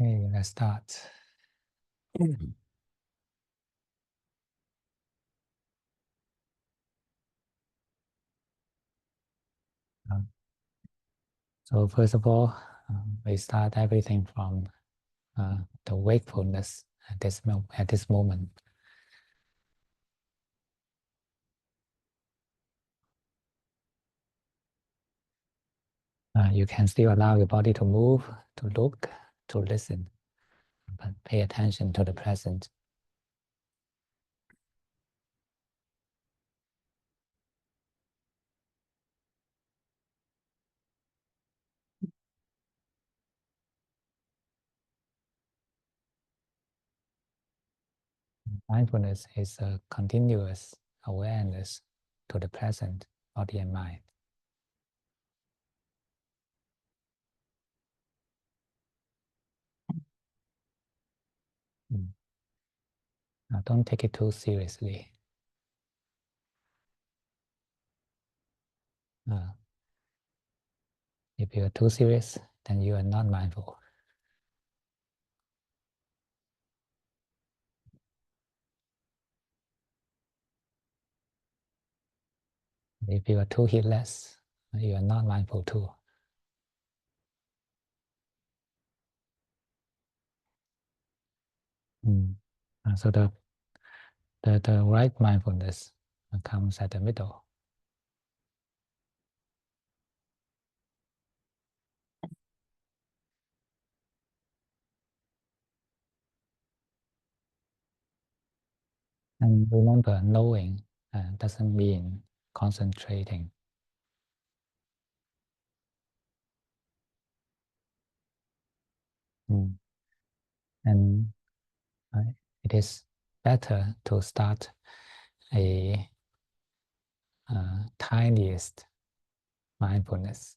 Okay, let's start. Um, So first of all, we start everything from the wakefulness at this moment. You can still allow your body to move, to look, to listen, but pay attention to the present. Mindfulness is a continuous awareness to the present body and mind. Mm. Now, don't take it too seriously. Uh, if you are too serious, then you are not mindful. If you are too heedless, you are not mindful too. Mm. So the right mindfulness comes at the middle. And remember, knowing doesn't mean concentrating. Mm. And it is better to start a tiniest mindfulness.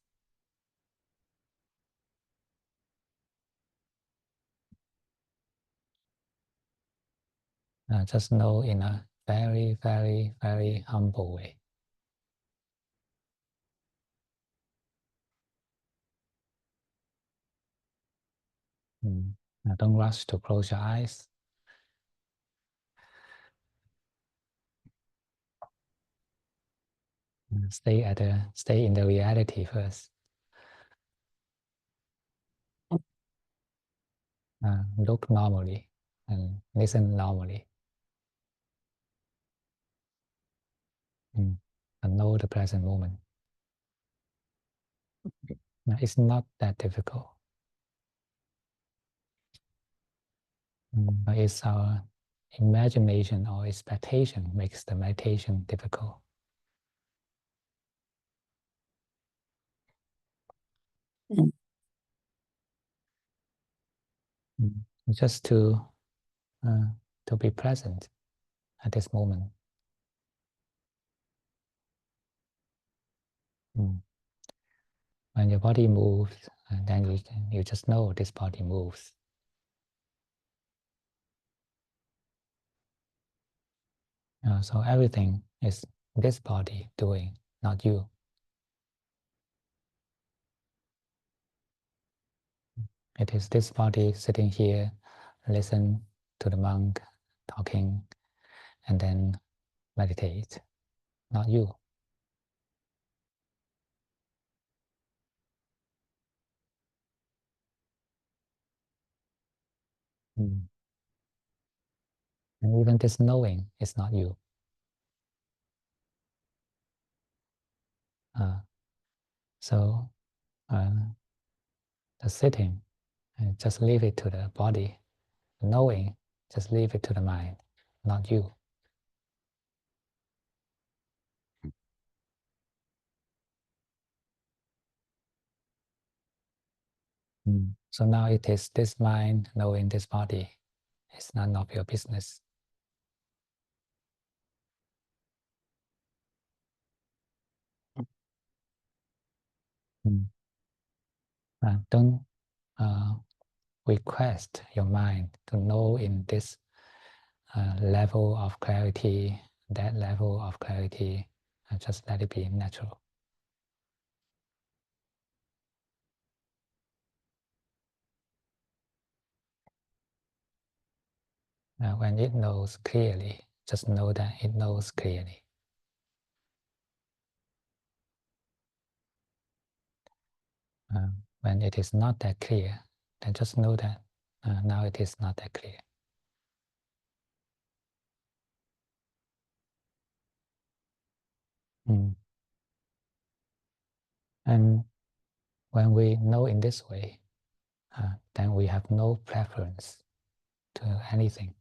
Just know in a very, very, very humble way. Mm. Don't rush to close your eyes. Stay in the reality first. Look normally and listen normally. And know the present moment. It's not that difficult. But it's our imagination or expectation makes the meditation difficult. Mm. Just to be present at this moment. When your body moves, then you just know this body moves. So everything is this body doing, not you. It is this body sitting here, listen to the monk talking, and then meditate, not you. Mm. And even this knowing is not you. Uh, so the sitting, just leave it to the body. The knowing, just leave it to the mind, not you. So now it is this mind knowing this body. It's none of your business. Don't request your mind to know in this level of clarity, that level of clarity, and just let it be natural. when it knows clearly, just know that it knows clearly. When it is not that clear, then just know that now it is not that clear. Mm. And when we know in this way, then we have no preference to anything.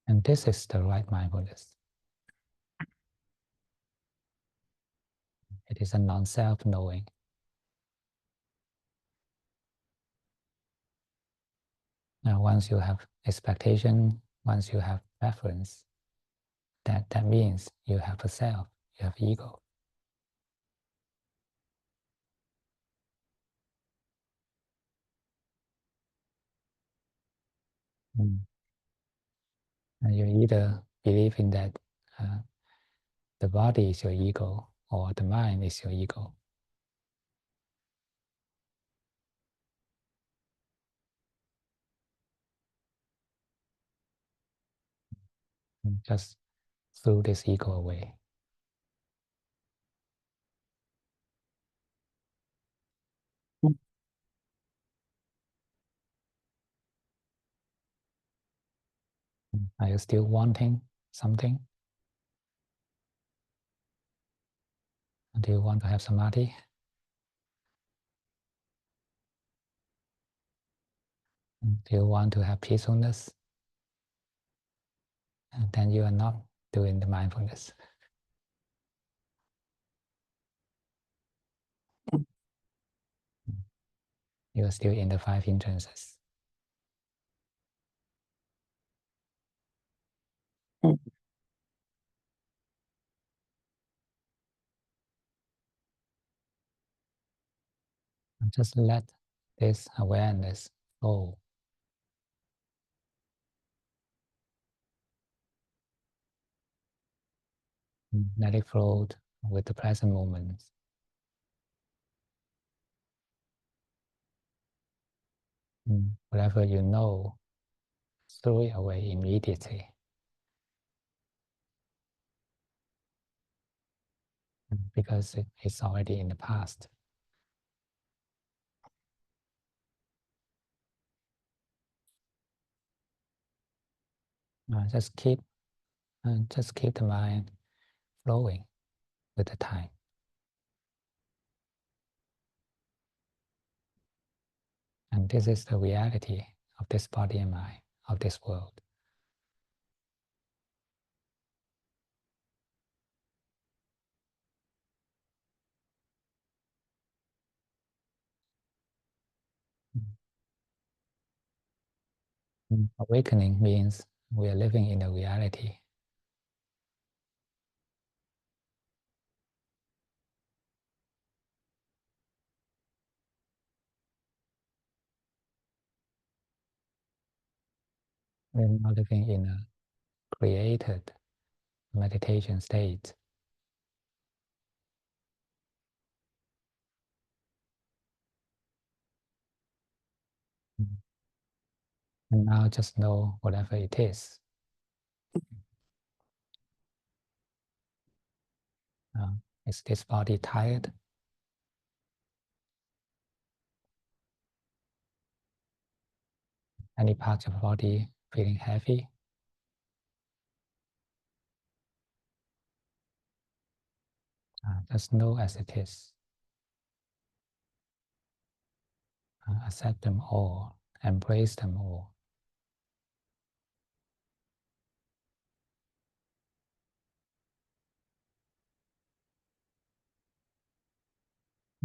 And this is the right mindfulness. It is a non-self knowing. Now, once you have expectation, once you have preference, that means you have a self, you have ego. Mm. And you either believe in that the body is your ego or the mind is your ego. And just throw this ego away. Mm. Are you still wanting something? Do you want to have samadhi? Do you want to have peacefulness? And then you are not doing the mindfulness. You are still in the five hindrances. Mm. And just let this awareness go. Let it float with the present moment. Whatever you know, throw it away immediately. Because it's already in the past. Just keep the mind flowing with the time. And this is the reality of this body and mind, of this world. Awakening means we are living in a reality. We're not living in a created meditation state. And now just know whatever it is. Is this body tired? Any part of the body feeling heavy? Just know as it is. Accept them all, embrace them all.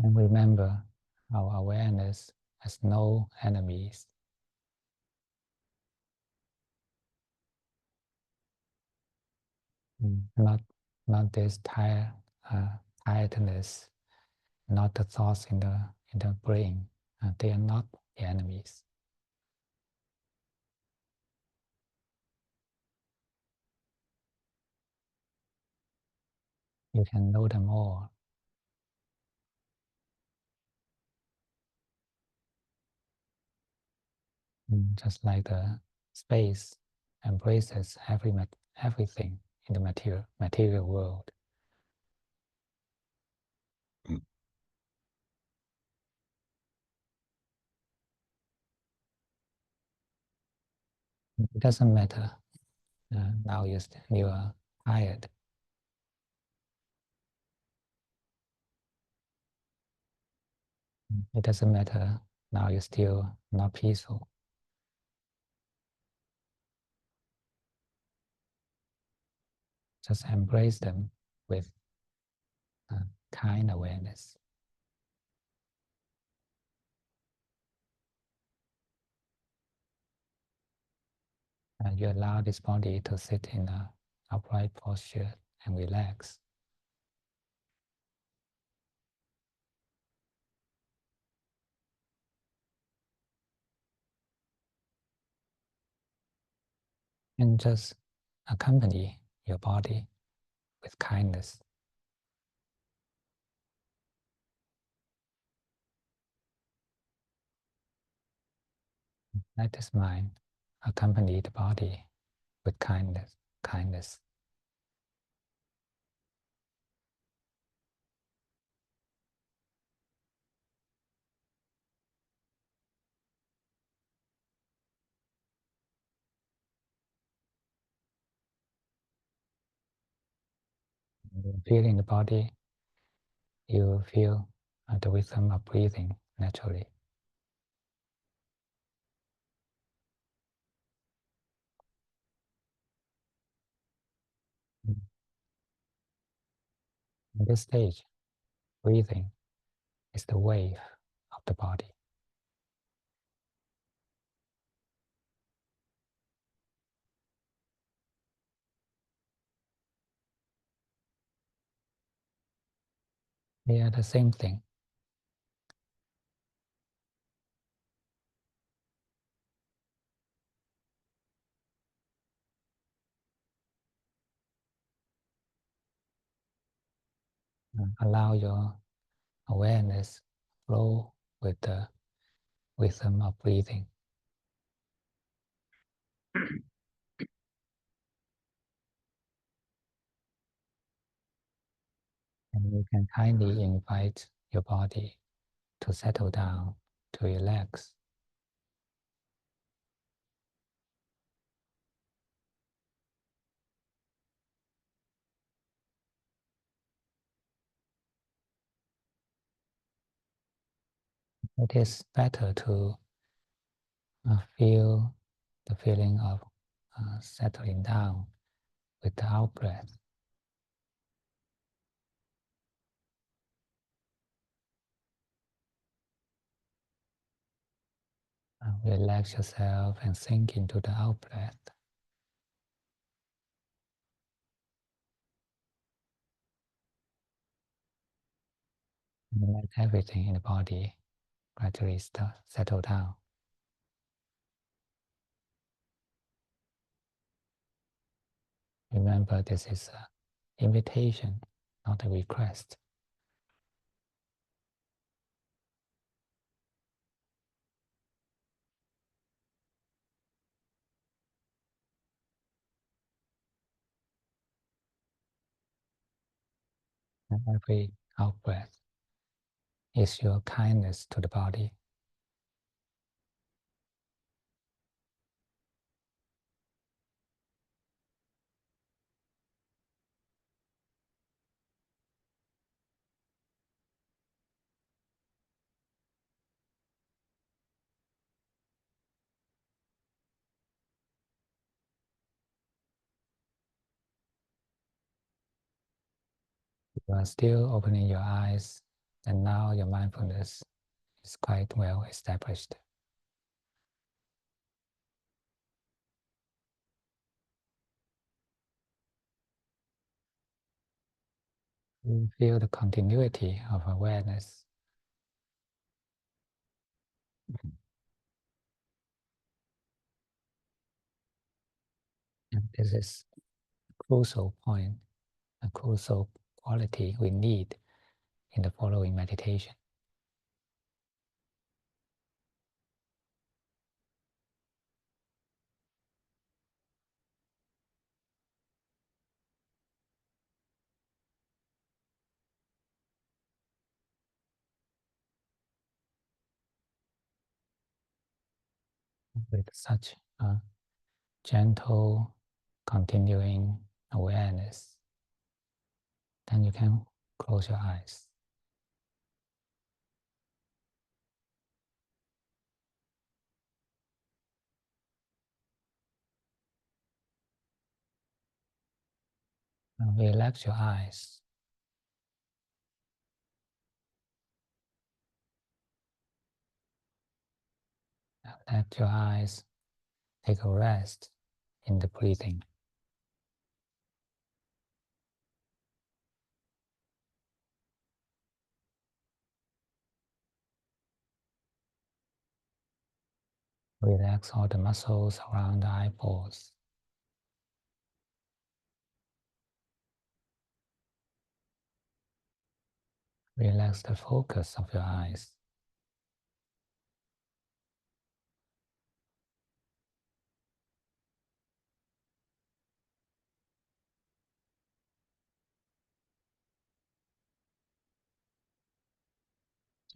And remember, our awareness has no enemies. Not, not this tiredness, not the thoughts in the brain. They are not the enemies. You can know them all. just like the space embraces everything in the material world. It doesn't matter. Now you are tired. It doesn't matter. Now you're still not peaceful. Just embrace them with kind awareness. And you allow this body to sit in an upright posture and relax. And just accompany your body with kindness. Let this mind accompany the body with kindness. Feeling the body, you feel the rhythm of breathing naturally. In this stage, breathing is the wave of the body. They are the same thing. Allow your awareness flow with the rhythm of breathing. And you can kindly invite your body to settle down, to relax. It is better to feel the feeling of settling down with the out breath. Relax yourself and sink into the out breath. And let everything in the body gradually settle down. Remember, this is an invitation, not a request. And every out breath is your kindness to the body. You are still opening your eyes, and now your mindfulness is quite well established. You feel the continuity of awareness. And this is a crucial point, a crucial quality we need in the following meditation. with such a gentle, continuing awareness, then you can close your eyes. Now relax your eyes. Now let your eyes take a rest in the breathing. Relax all the muscles around the eyeballs. Relax the focus of your eyes.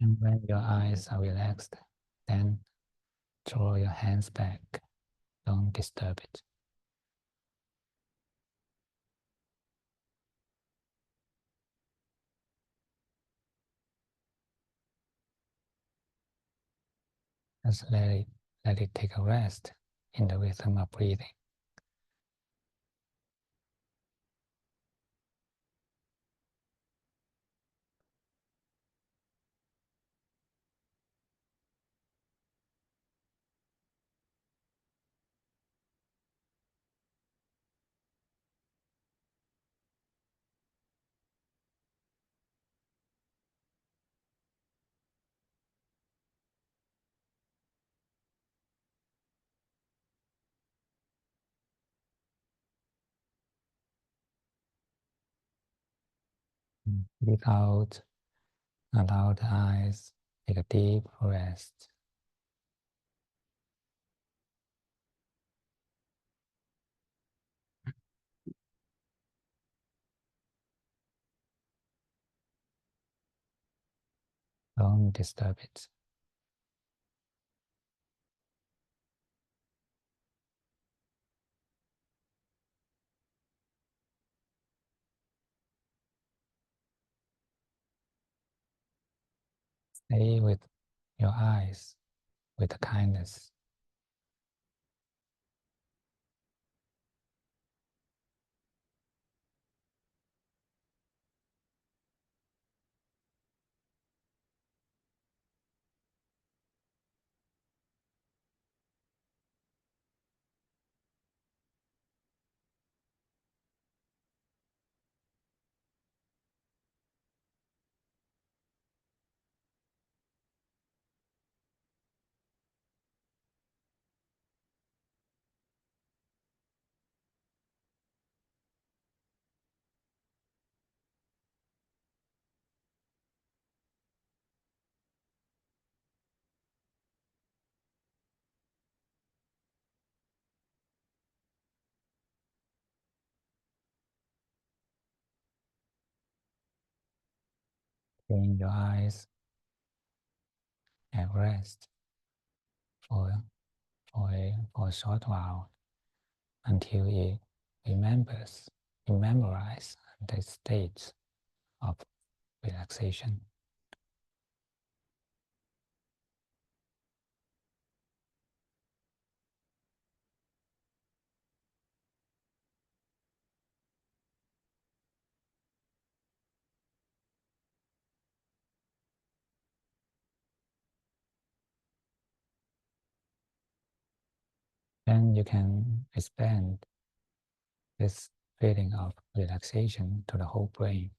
And when your eyes are relaxed, then draw your hands back. Don't disturb it. Just let it take a rest in the rhythm of breathing. Breathe out, allow the eyes, take a deep rest. Don't disturb it. Stay with your eyes with kindness. Bring your eyes at rest for a short while until you memorize the states of relaxation. Then you can expand this feeling of relaxation to the whole brain.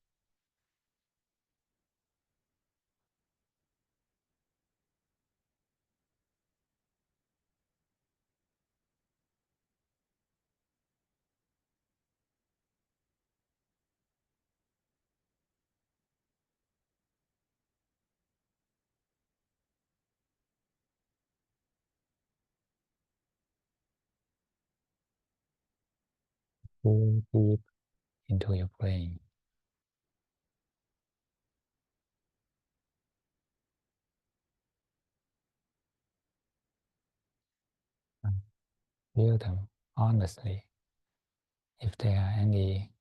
Pull deep into your brain. Feel them honestly. If there are any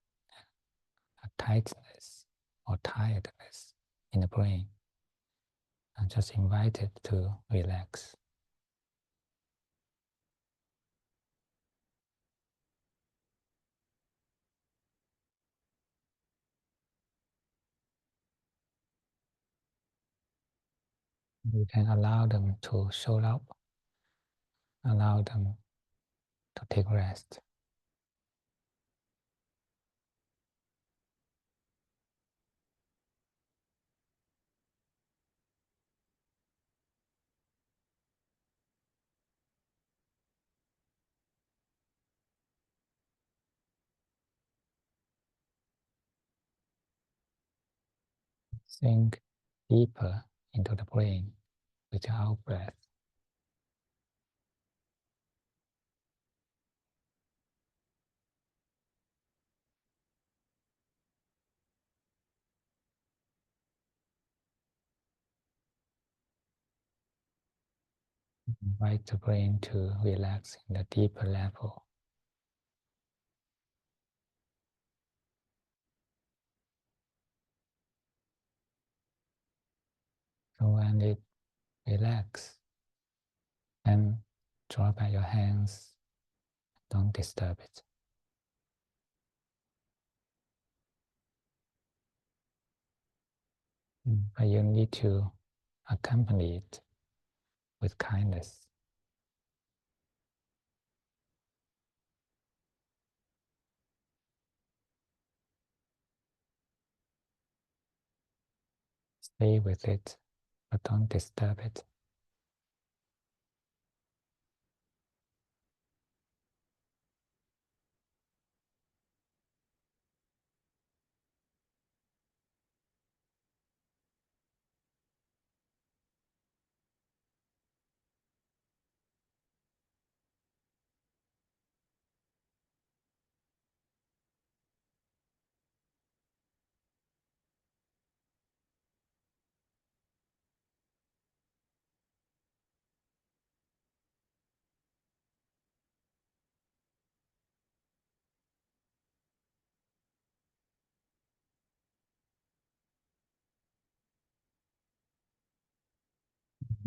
tightness or tiredness in the brain, and just invite it to relax. You can allow them to show up, allow them to take rest. Sink deeper into the brain with your out breath. Invite the brain to relax in the deeper level. So when it relaxes, then drop back your hands. Don't disturb it. But you need to accompany it with kindness. Stay with it, but don't disturb it.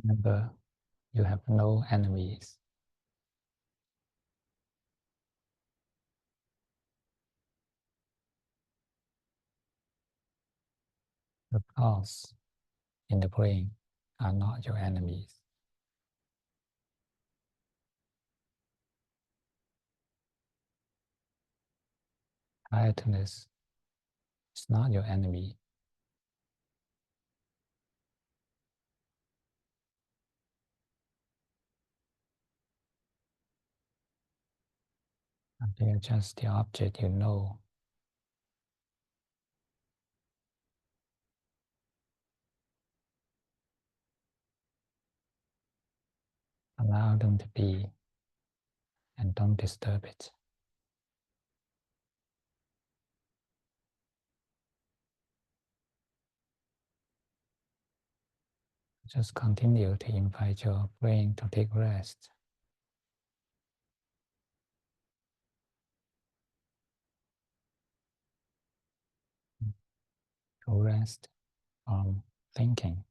Remember, you have no enemies. The thoughts in the brain are not your enemies. Tiredness is not your enemy. They are just the object you know. Allow them to be and don't disturb it. Just continue to invite your brain to take rest. To rest from thinking.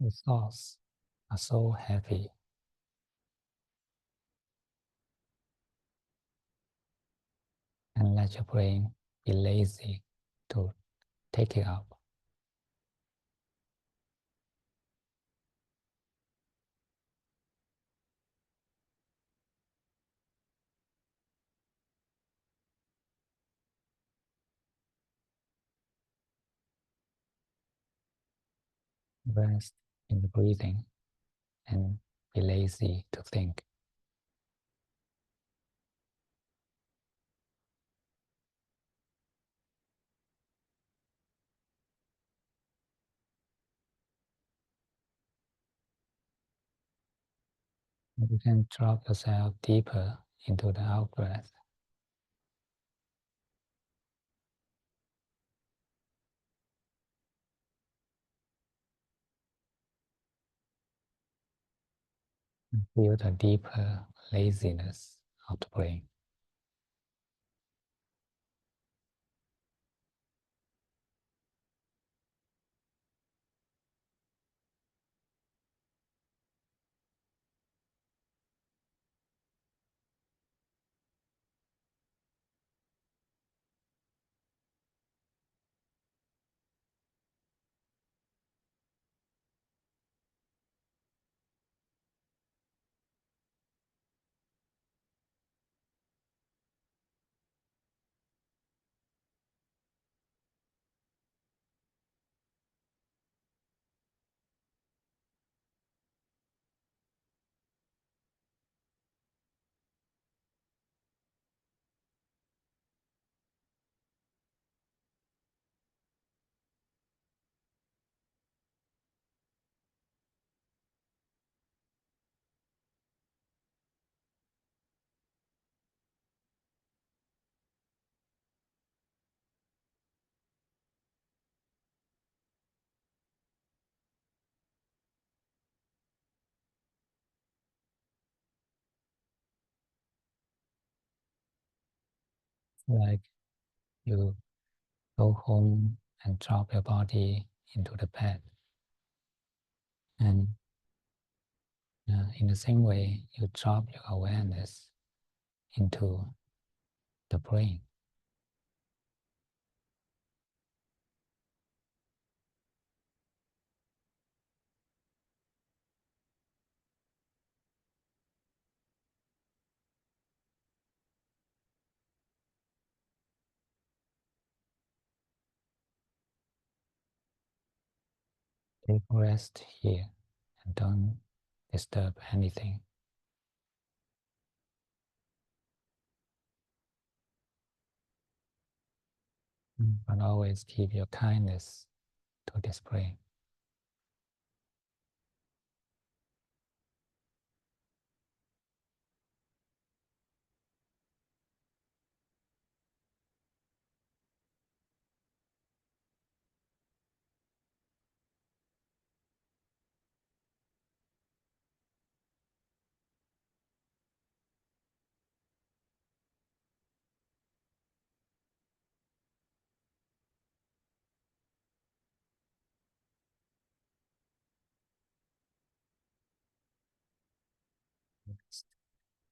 The thoughts are so heavy, and let your brain be lazy to take it up. Rest in the breathing and be lazy to think. You can drop yourself deeper into the out breath. Feel the deeper laziness of the brain. Like you go home and drop your body into the bed. And in the same way, you drop your awareness into the brain. Take rest here and don't disturb anything. But always keep your kindness to this brain.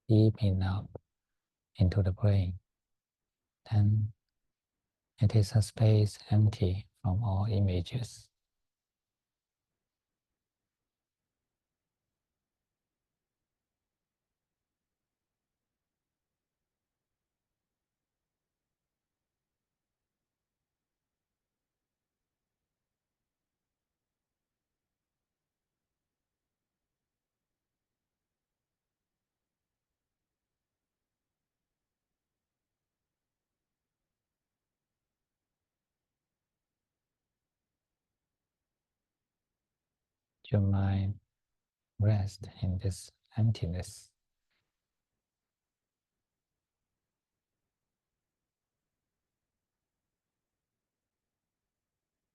Deep enough into the brain, then it is a space empty from all images. Your mind rests in this emptiness.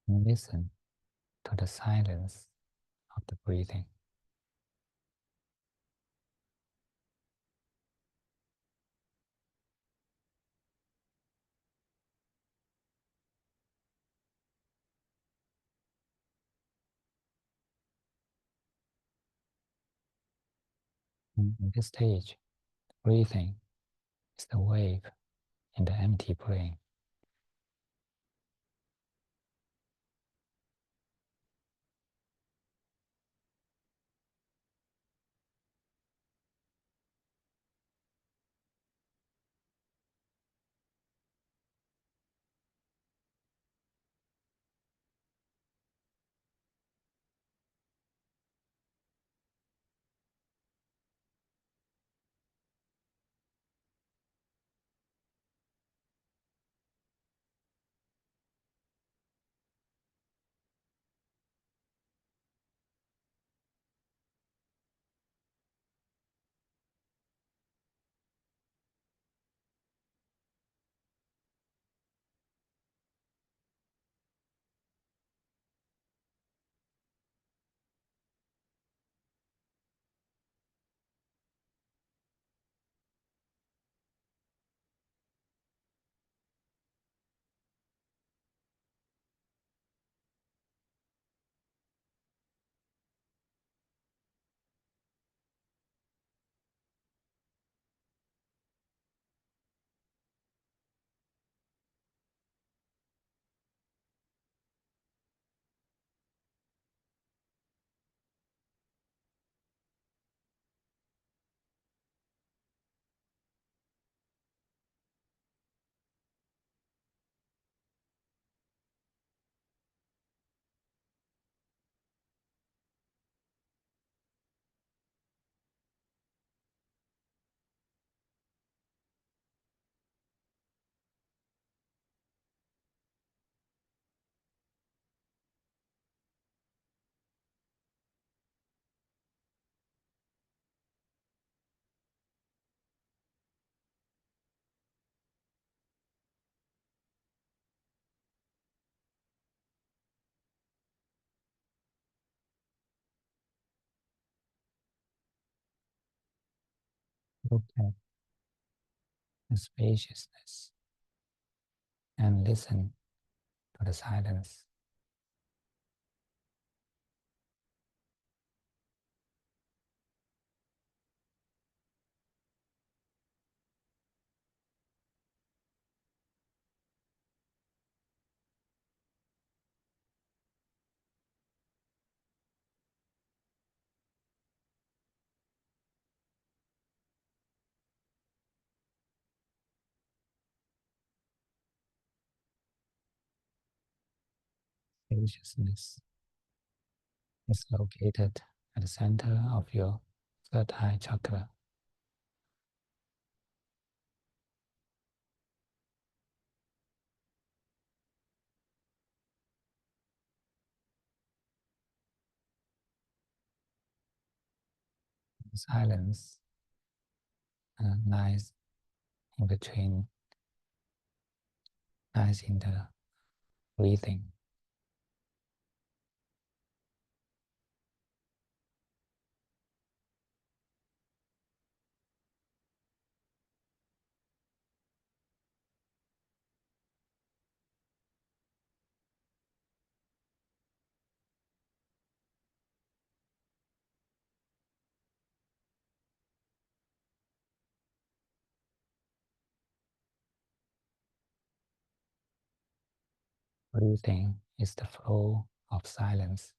And listen to the silence of the breathing. In this stage, breathing is the wave in the empty brain. Look at the spaciousness and listen to the silence. Spaciousness is located at the center of your third eye chakra. Silence lies in between, lies in the breathing. Breathing is the flow of silence.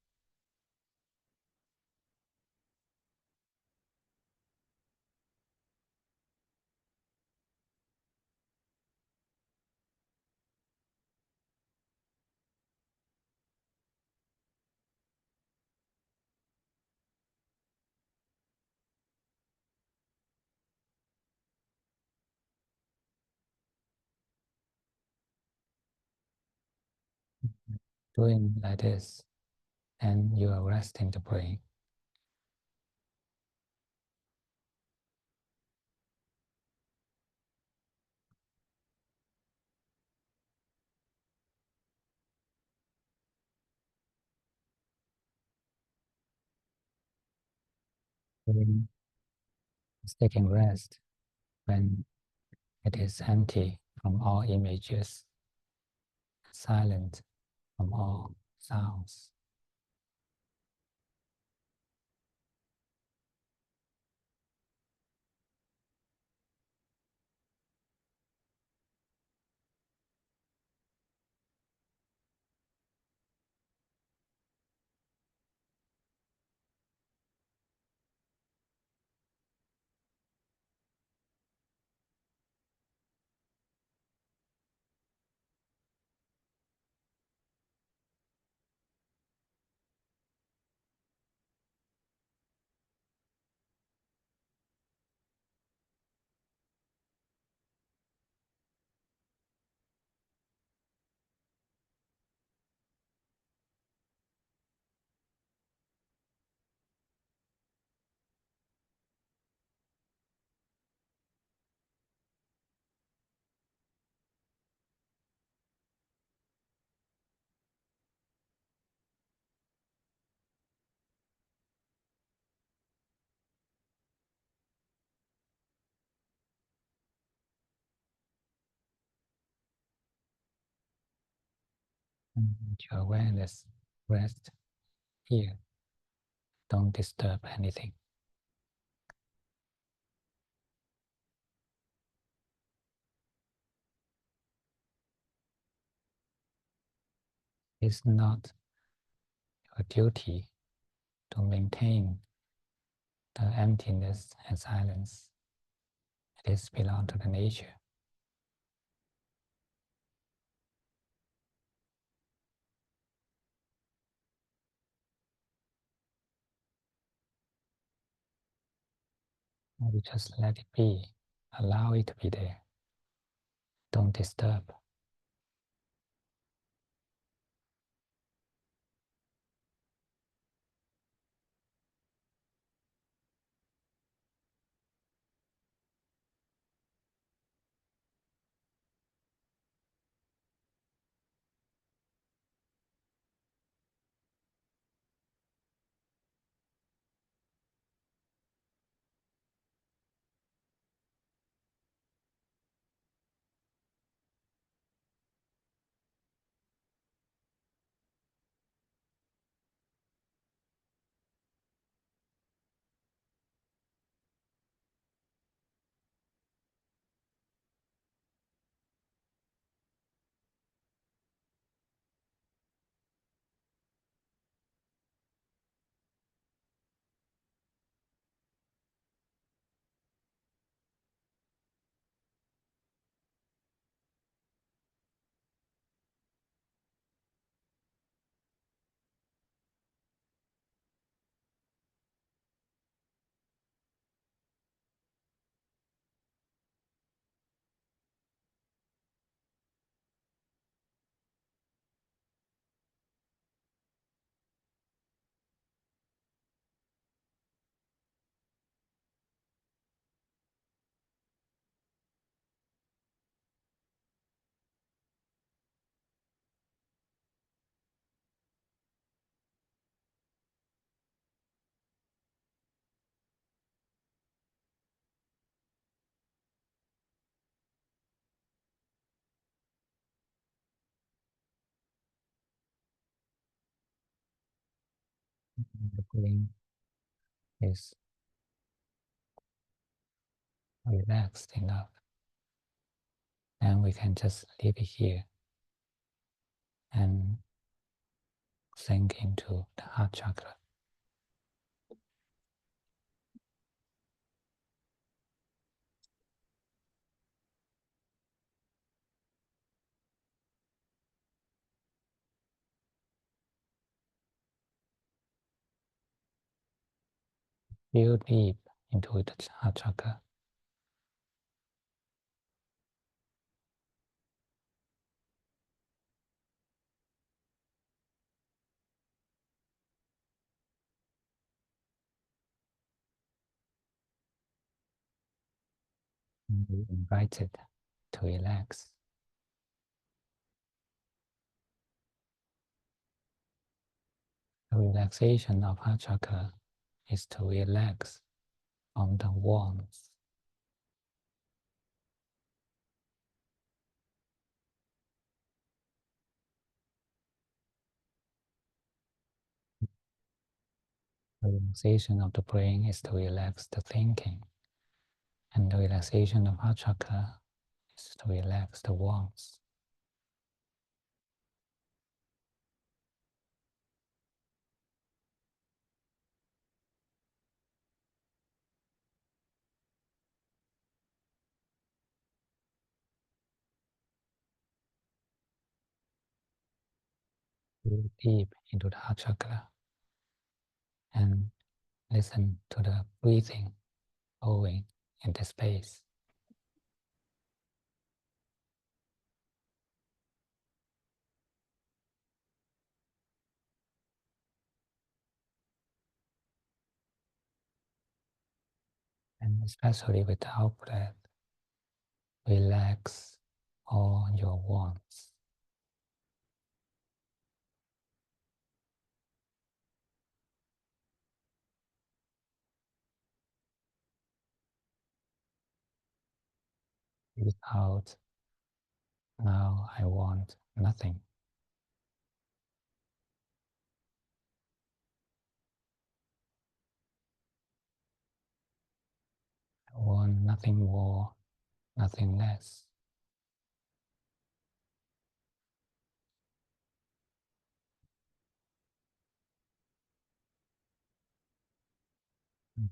Doing like this, and you are resting the brain. Brain is taking rest when it is empty from all images, silent from all sounds. And your awareness rest here. Don't disturb anything. It's not your duty to maintain the emptiness and silence. It is belong to the nature. You just let it be. Allow it to be there. Don't disturb. The brain is relaxed enough, and we can just leave it here and sink into the heart chakra. Feel deep into the heart chakra. And be invited to relax. The relaxation of heart chakra is to relax from the warmth. The relaxation of the brain is to relax the thinking, and the relaxation of heart chakra is to relax the warmth. Breathe deep into the heart chakra and listen to the breathing flowing in the space. And especially with the out breath, relax all your wants. Breathe out, now I want nothing. I want nothing more, nothing less.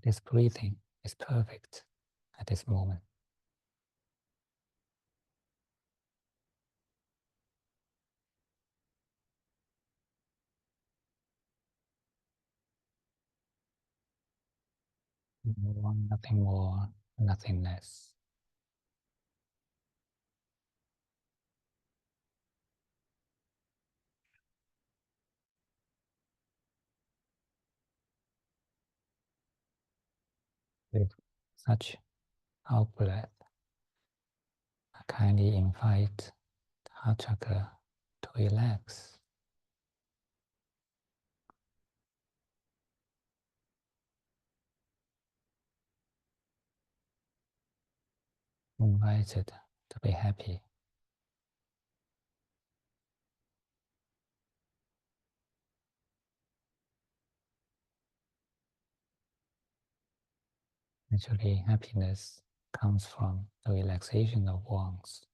This breathing is perfect at this moment. I want nothing more, nothing less. With such out breath, I kindly invite the heart chakra to relax. Invite it to be happy. Actually, happiness comes from the relaxation of wants.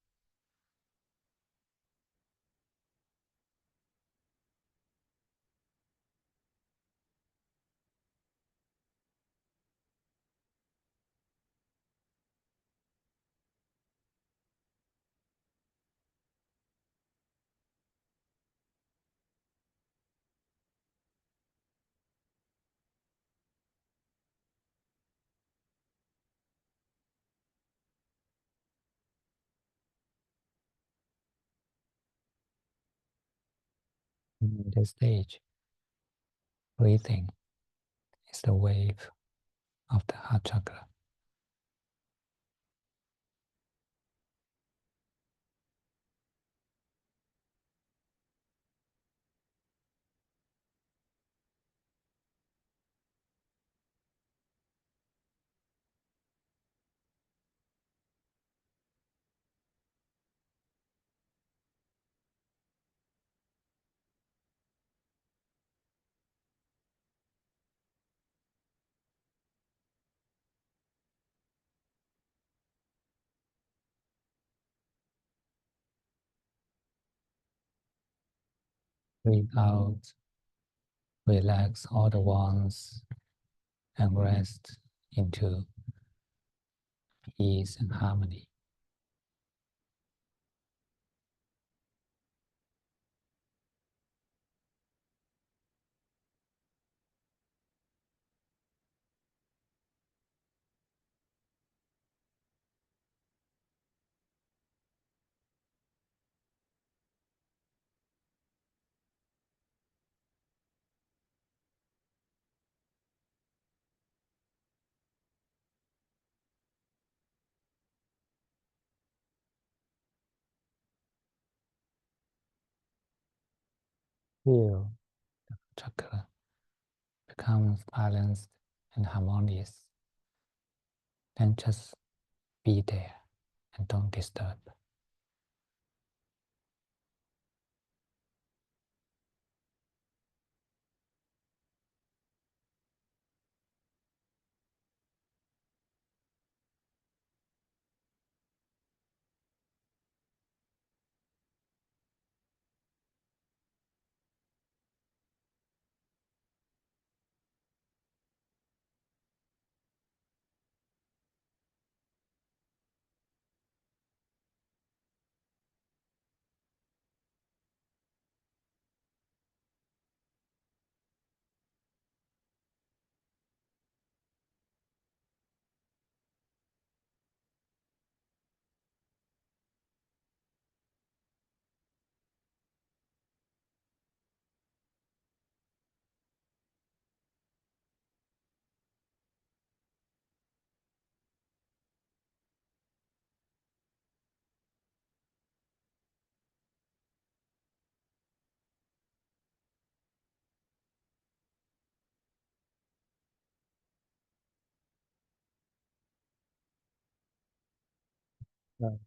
In this stage, breathing is the wave of the heart chakra. Breathe out, relax all the ones, and rest into peace and harmony. Feel the chakra becomes balanced and harmonious. Then just be there and don't disturb.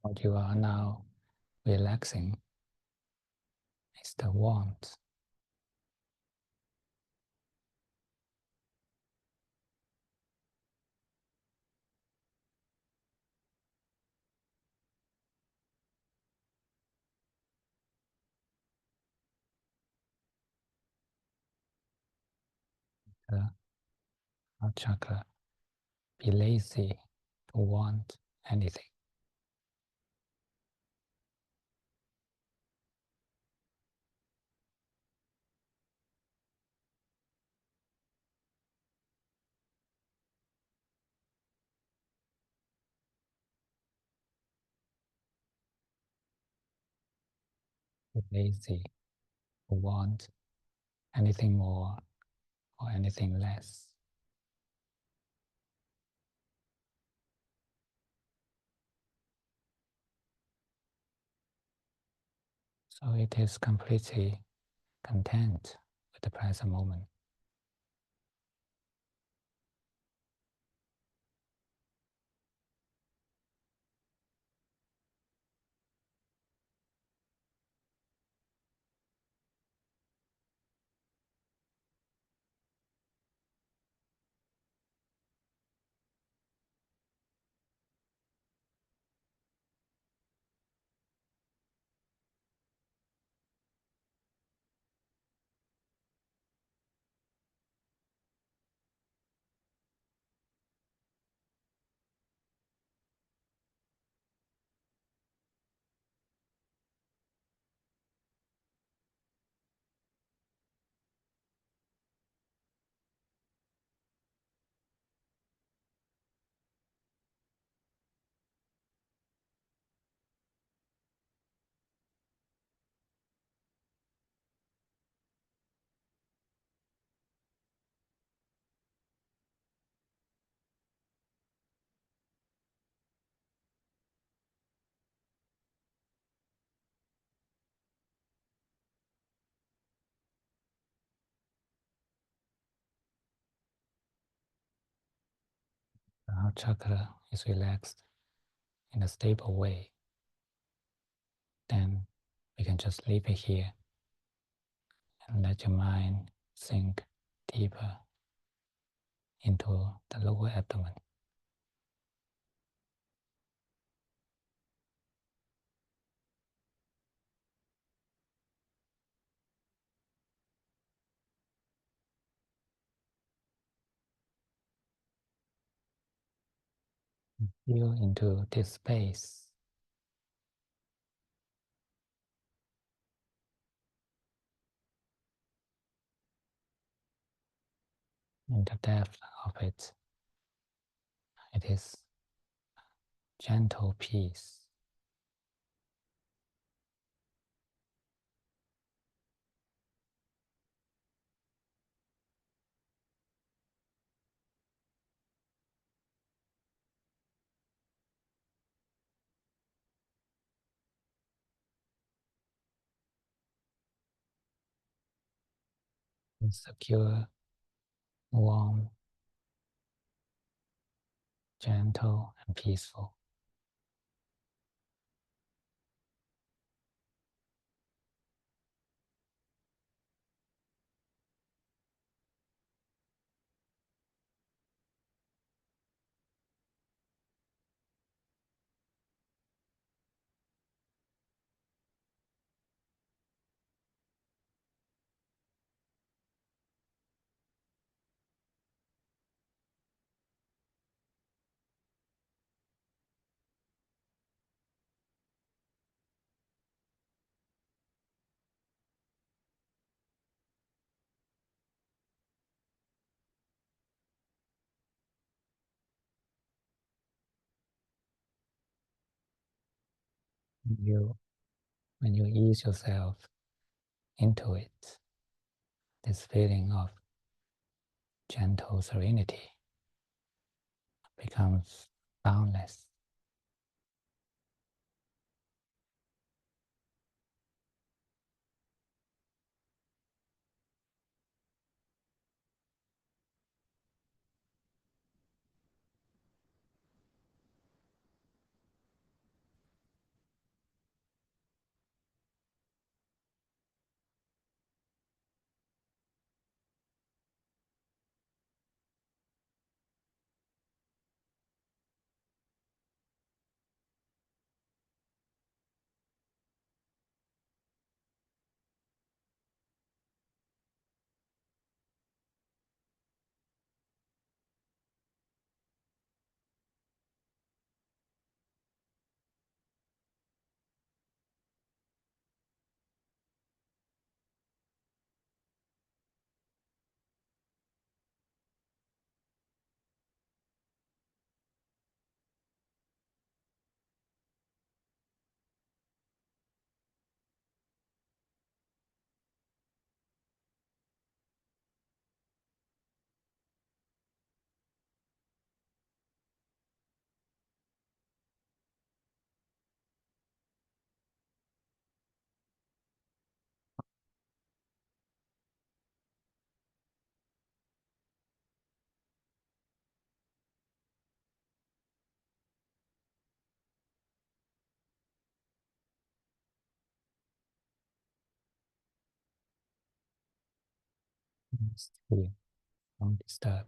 What you are now relaxing is the warmth. The heart chakra. Be lazy to want anything. Be lazy to want anything more or anything less. So it is completely content with the present moment. The heart chakra is relaxed in a stable way. Then we can just leave it here and let your mind sink deeper into the lower abdomen. Feel into this space, in the depth of it. It is gentle peace. Secure, warm, gentle, and peaceful. When you ease yourself into it, this feeling of gentle serenity becomes boundless. Free, don't disturb.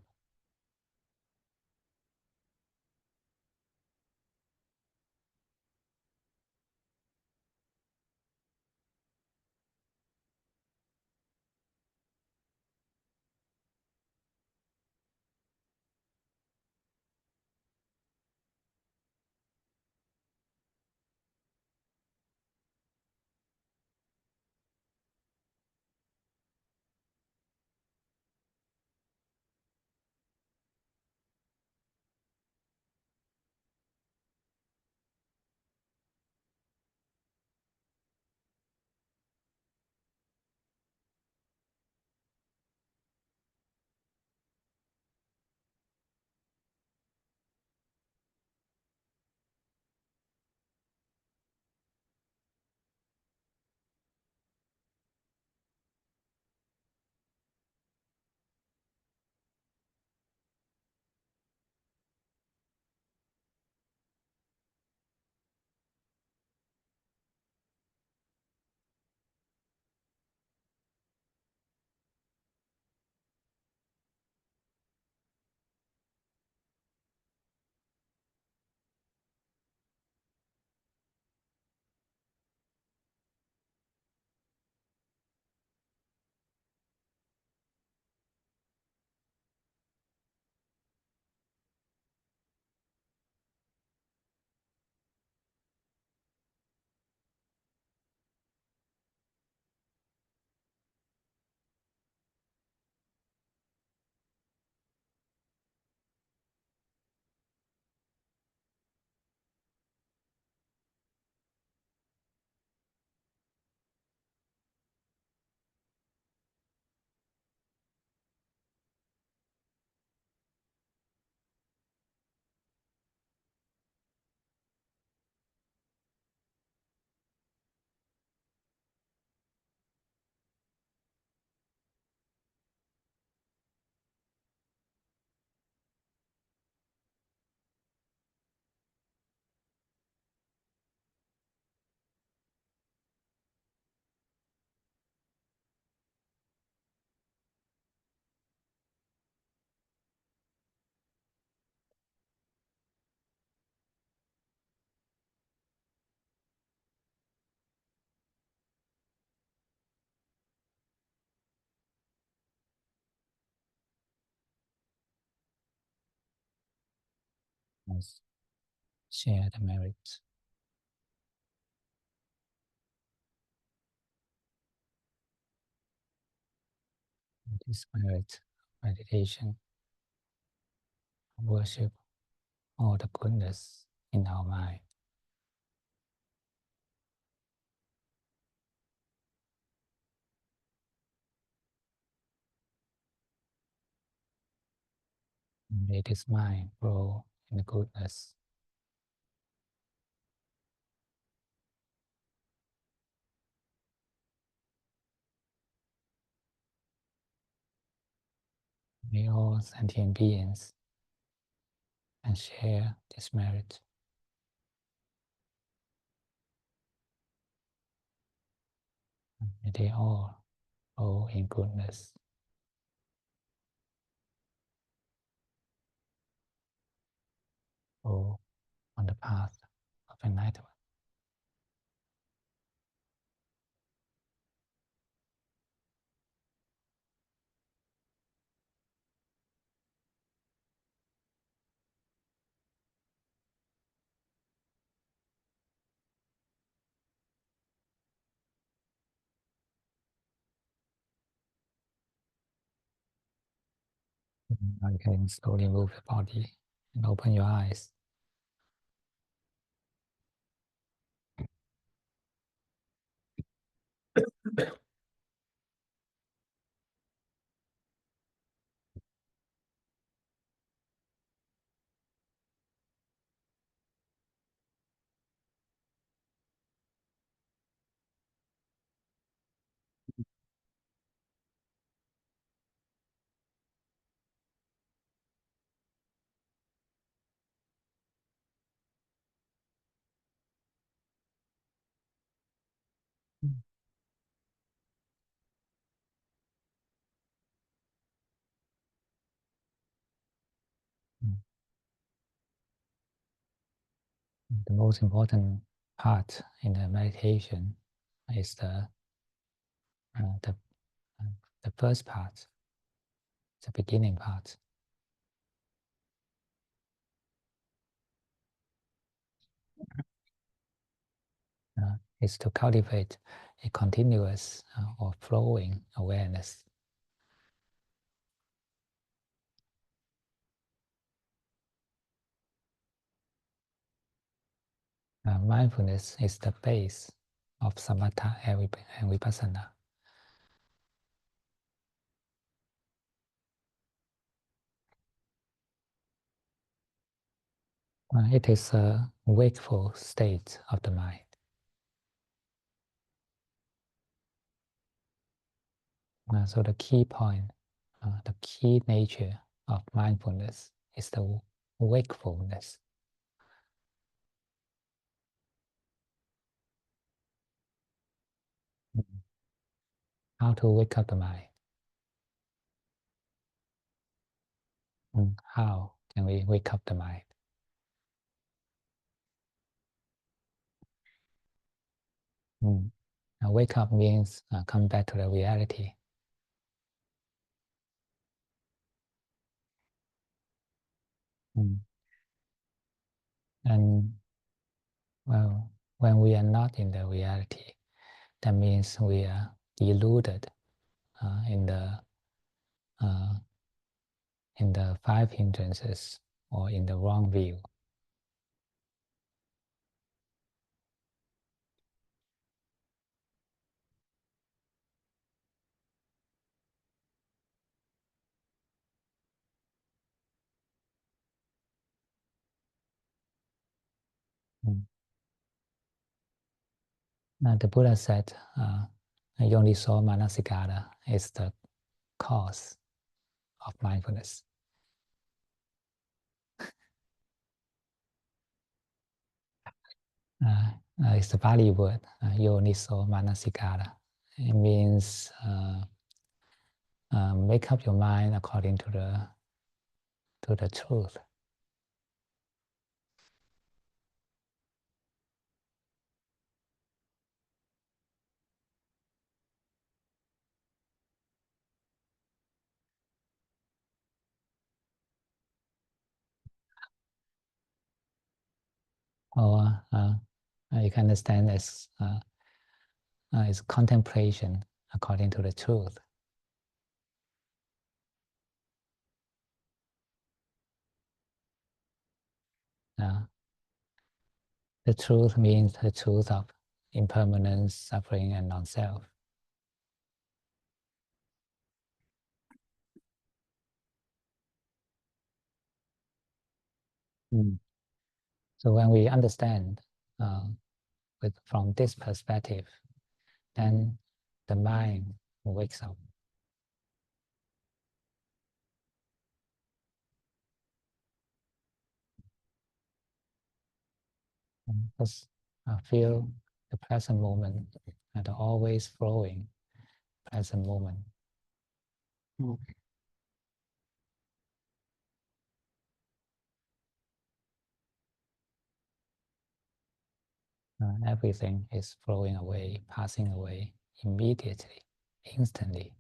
Let's share the merits. This merit, meditation, worship all the goodness in our mind. May this mind grow in the goodness. May all sentient beings and share this merit. May they all grow in goodness. Grow on the path of enlightenment. Now you can slowly move the body and open your eyes. The most important part in the meditation is uh, the, uh, the first part, the beginning part. Is to cultivate a continuous or flowing awareness. Mindfulness is the base of samatha and vipassana. It is a wakeful state of the mind. So the key point, the key nature of mindfulness is the wakefulness. How to wake up the mind? How can we wake up the mind? Wake up means come back to the reality. And well, when we are not in the reality, that means we are deluded in uh, the five hindrances or in the wrong view. The Buddha said, Yoniso Manasikara is the cause of mindfulness. It's the Pali word, Yoniso Manasikara. It means make up your mind according to the truth. or you can understand as contemplation according to the truth. The truth means the truth of impermanence, suffering, and non-self. Mm. So when we understand from this perspective, then the mind wakes up. Just feel the present moment and the always flowing present moment. Everything is flowing away, passing away immediately, instantly.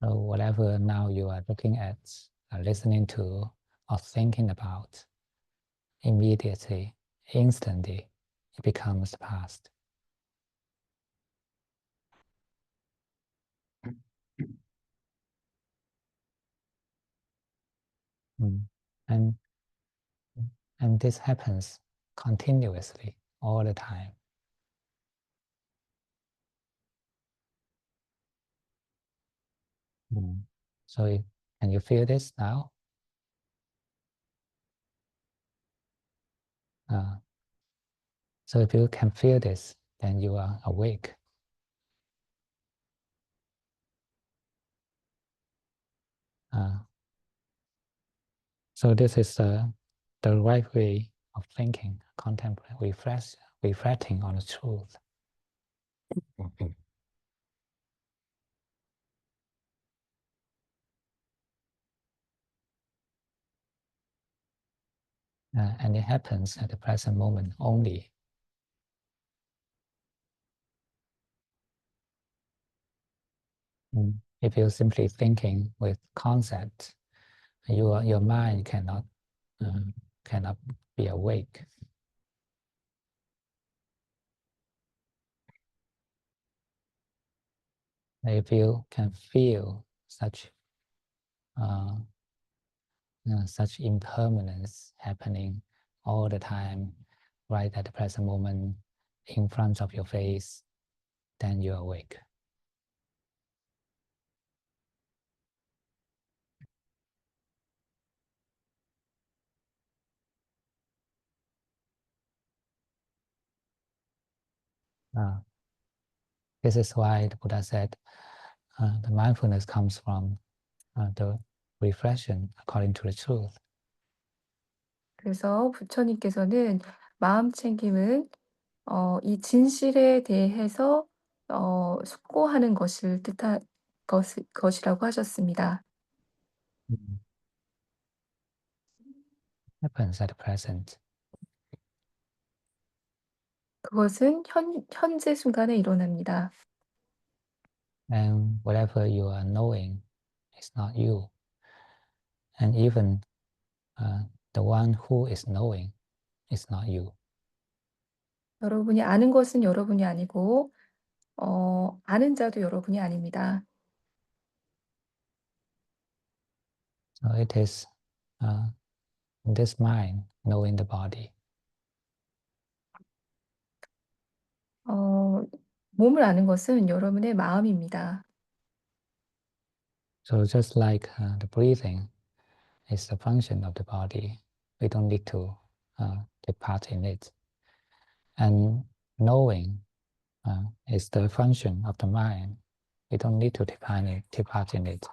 So whatever now you are looking at, listening to, or thinking about, immediately, instantly, it becomes past. Mm. And and this happens continuously all the time. Mm. So can you feel this now? Uh, so if you can feel this, then you are awake. Uh, so this is the right way of thinking, contemplating, reflecting on the truth. And it happens at the present moment only. If you're simply thinking with concepts, your mind uh, cannot be awake. If you can feel uh, such impermanence happening all the time, right at the present moment, in front of your face, then you're awake. Uh, this is why the Buddha said the mindfulness comes from the reflection according to the truth. 그래서 부처님께서는 마음 챙김은 이 진실에 대해서 숙고하는 것을 뜻한 것이라고 하셨습니다. Happens at present. 그것은 현재 순간에 일어납니다. And whatever you are knowing is not you. And even the one who is knowing is not you. 여러분이 아는 것은 여러분이 아니고 아는 자도 여러분이 아닙니다. So it is this mind knowing the body. 몸을 아는 것은 여러분의 마음입니다. So just like the breathing is the function of the body, we don't need to take part in it. And knowing is the function of the mind. We don't need to take part in it.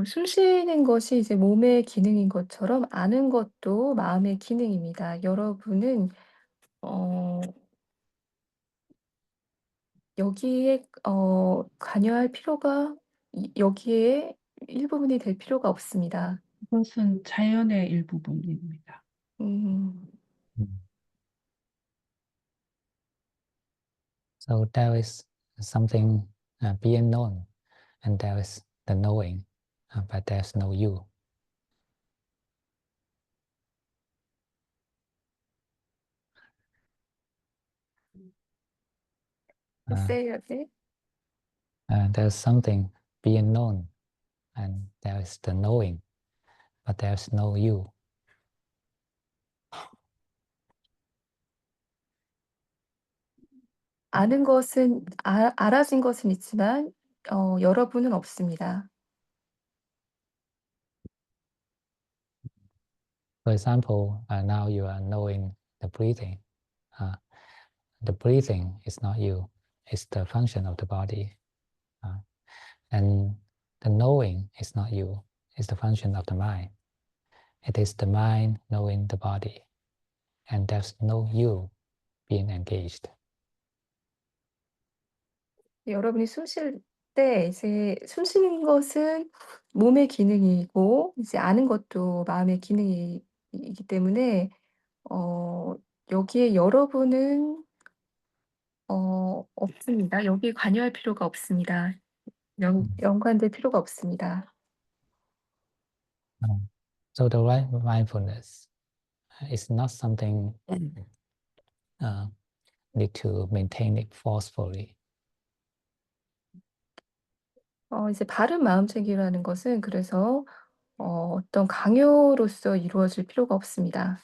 숨 쉬는 것이 이제 몸의 기능인 것처럼 아는 것도 마음의 기능입니다. 여러분은 어 여기에 관여할 필요가 여기에 일부분이 될 필요가 없습니다. 그것은 자연의 일부분입니다. 음. Mm. So there is something being known, and there is the knowing, but there's no you. Uh, Say it again. there's something being known, and there is the knowing, but there's no you. 아는 것은 알아진 것은 있지만 여러분은 없습니다. For example, now you are knowing the breathing. The breathing is not you, it's the function of the body. And the knowing is not you, it's the function of the mind. It is the mind knowing the body, and there's no you being engaged. 여러분이 숨 쉴 때 이제 숨 쉬는 것은 몸의 기능이고 이제 아는 것도 마음의 기능이기 때문에 어 여기에 여러분은 없습니다. 여기에 관여할 필요가 없습니다. 연관될 필요가 없습니다. So the right mindfulness is not something need to maintain it forcefully. 이제 바른 마음챙김이라는 것은 그래서 어떤 강요로서 이루어질 필요가 없습니다.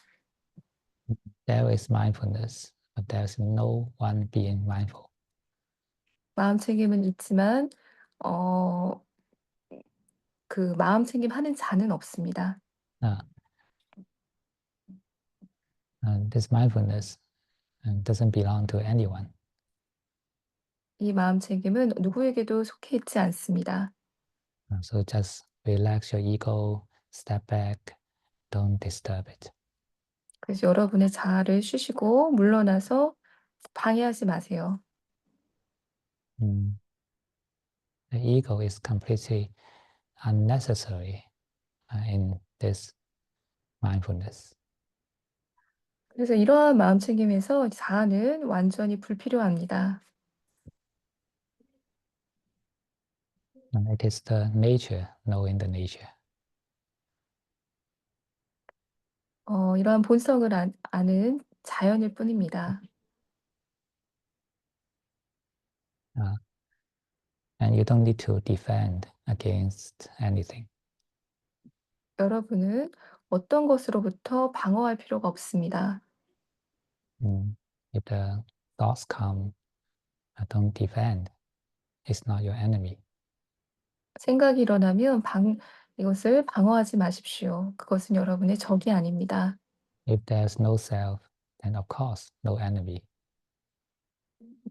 There is mindfulness, but there's no one being mindful. 마음챙김은 있지만 어 그 마음챙김하는 자는 없습니다. This mindfulness doesn't belong to anyone. 이 마음챙김은 누구에게도 속해 있지 않습니다. So just relax your ego, step back, don't disturb it. 그래서 여러분의 자아를 쉬시고 물러나서 방해하지 마세요. The ego is completely unnecessary in this mindfulness. 그래서 이러한 마음챙김에서 자아는 완전히 불필요합니다. It is the nature knowing the nature. 이러한 본성을 아는 자연일 뿐입니다. And you don't need to defend against anything. 여러분은 어떤 것으로부터 방어할 필요가 없습니다. If the thoughts come, don't defend. It's not your enemy. 생각이 일어나면 이것을 방어하지 마십시오. 그것은 여러분의 적이 아닙니다. If there's no self, then of course no enemy.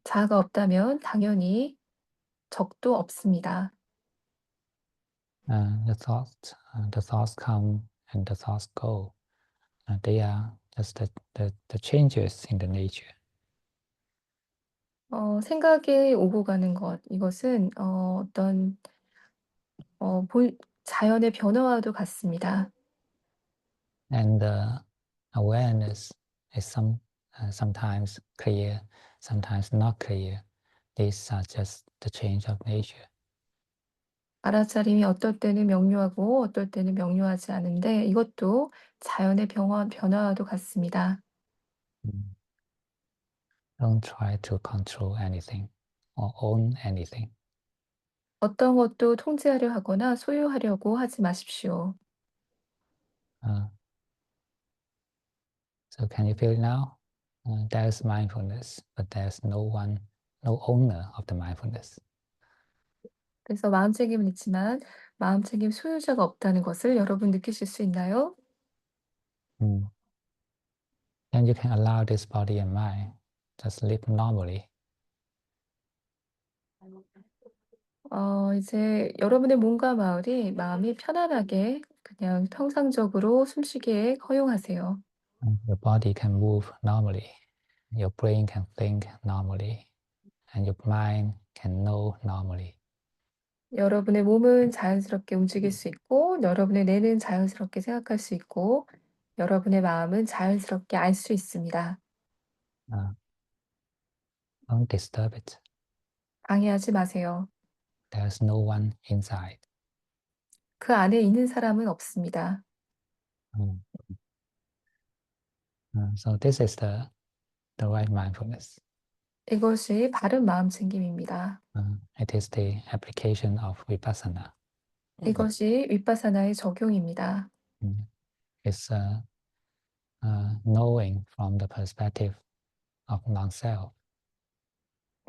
자아가 없다면 당연히 적도 없습니다. The thoughts come and the thoughts go. They are just the changes in the nature. 생각이 오고 가는 것, 이것은 어떤 자연의 변화와도 같습니다. And the awareness is sometimes clear, sometimes not clear. These are just the change of nature. 알아차림이 어떨 때는 명료하고 어떨 때는 명료하지 않은데 이것도 자연의 변화와도 같습니다. Don't try to control anything or own anything. 어떤 것도 통제하려 하거나 소유하려고 하지 마십시오. So can you feel it now? There's mindfulness, but there's no owner of the mindfulness. 그래서 마음챙김은 있지만 마음챙김 소유자가 없다는 것을 여러분 느끼실 수 있나요? Then you can allow this body and mind just live normally. 이제 여러분의 몸과 마음이 편안하게 그냥 평상적으로 숨쉬기에 허용하세요. Your body can move normally. Your brain can think normally. And your mind can know normally. 여러분의 몸은 자연스럽게 움직일 수 있고 여러분의 뇌는 자연스럽게 생각할 수 있고 여러분의 마음은 자연스럽게 알 수 있습니다. Don't disturb it. 방해하지 마세요. There's no one inside. 그 안에 있는 사람은 없습니다. So this is the right mindfulness. 이것이 바른 마음 챙김입니다. It is the application of vipassana. 이것이 윗바사나의 적용입니다. It's knowing from the perspective of non-self.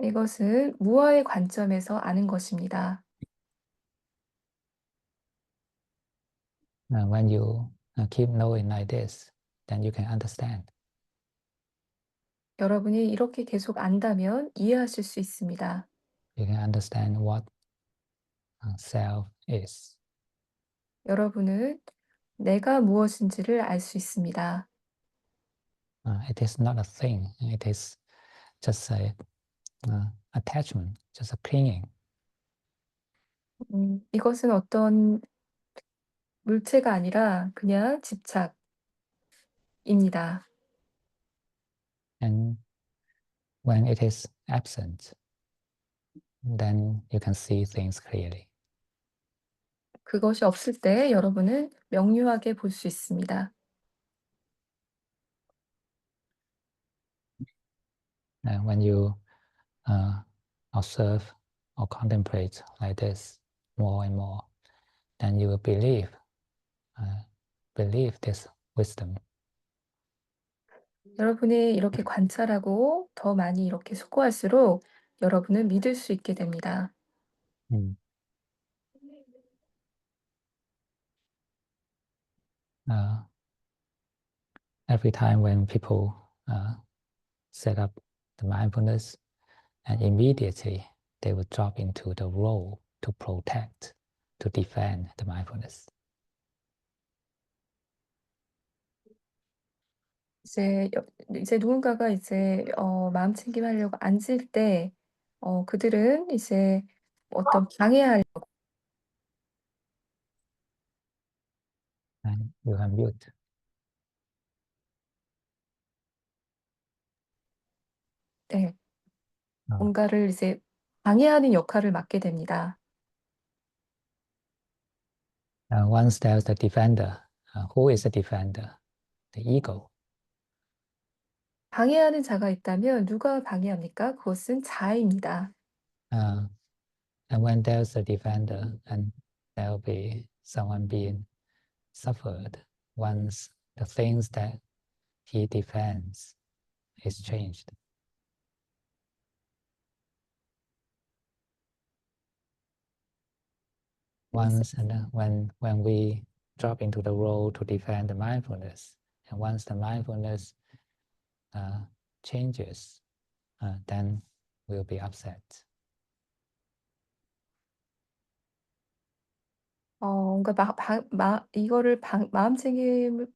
이것은 무아의 관점에서 아는 것입니다. When you keep knowing like this, then you can understand. 여러분이 이렇게 계속 안다면 이해하실 수 있습니다. You can understand what self is. 여러분은 내가 무엇인지를 알 수 있습니다. It is not a thing. It is just a attachment, just a clinging. 이것은 어떤 물체가 아니라 그냥 집착입니다. And when it is absent, then you can see things clearly. 그것이 없을 때 여러분은 명료하게 볼 수 있습니다. When you observe or contemplate like this more and more, then you will believe this wisdom. 여러분이 이렇게 관찰하고 더 많이 이렇게 숙고할수록 여러분은 믿을 수 있게 됩니다. Every time when people set up the mindfulness, and immediately they would drop into the role to protect, to defend the mindfulness. 이제 누군가가 이제 마음 챙김하려고 앉을 때 그들은 이제 어떤 방해할 And you are mute. 네, 뭔가를 이제 방해하는 역할을 맡게 됩니다. Once there's the defender, who is the defender? The ego. 방해하는 자가 있다면 누가 방해합니까? 그것은 자아입니다. And when there's a defender, and there will be someone being suffered once the things that he defends is changed. Once and when we drop into the role to defend the mindfulness, and once the mindfulness changes, then we'll be upset. 그러니까 이거를 마음 챙김을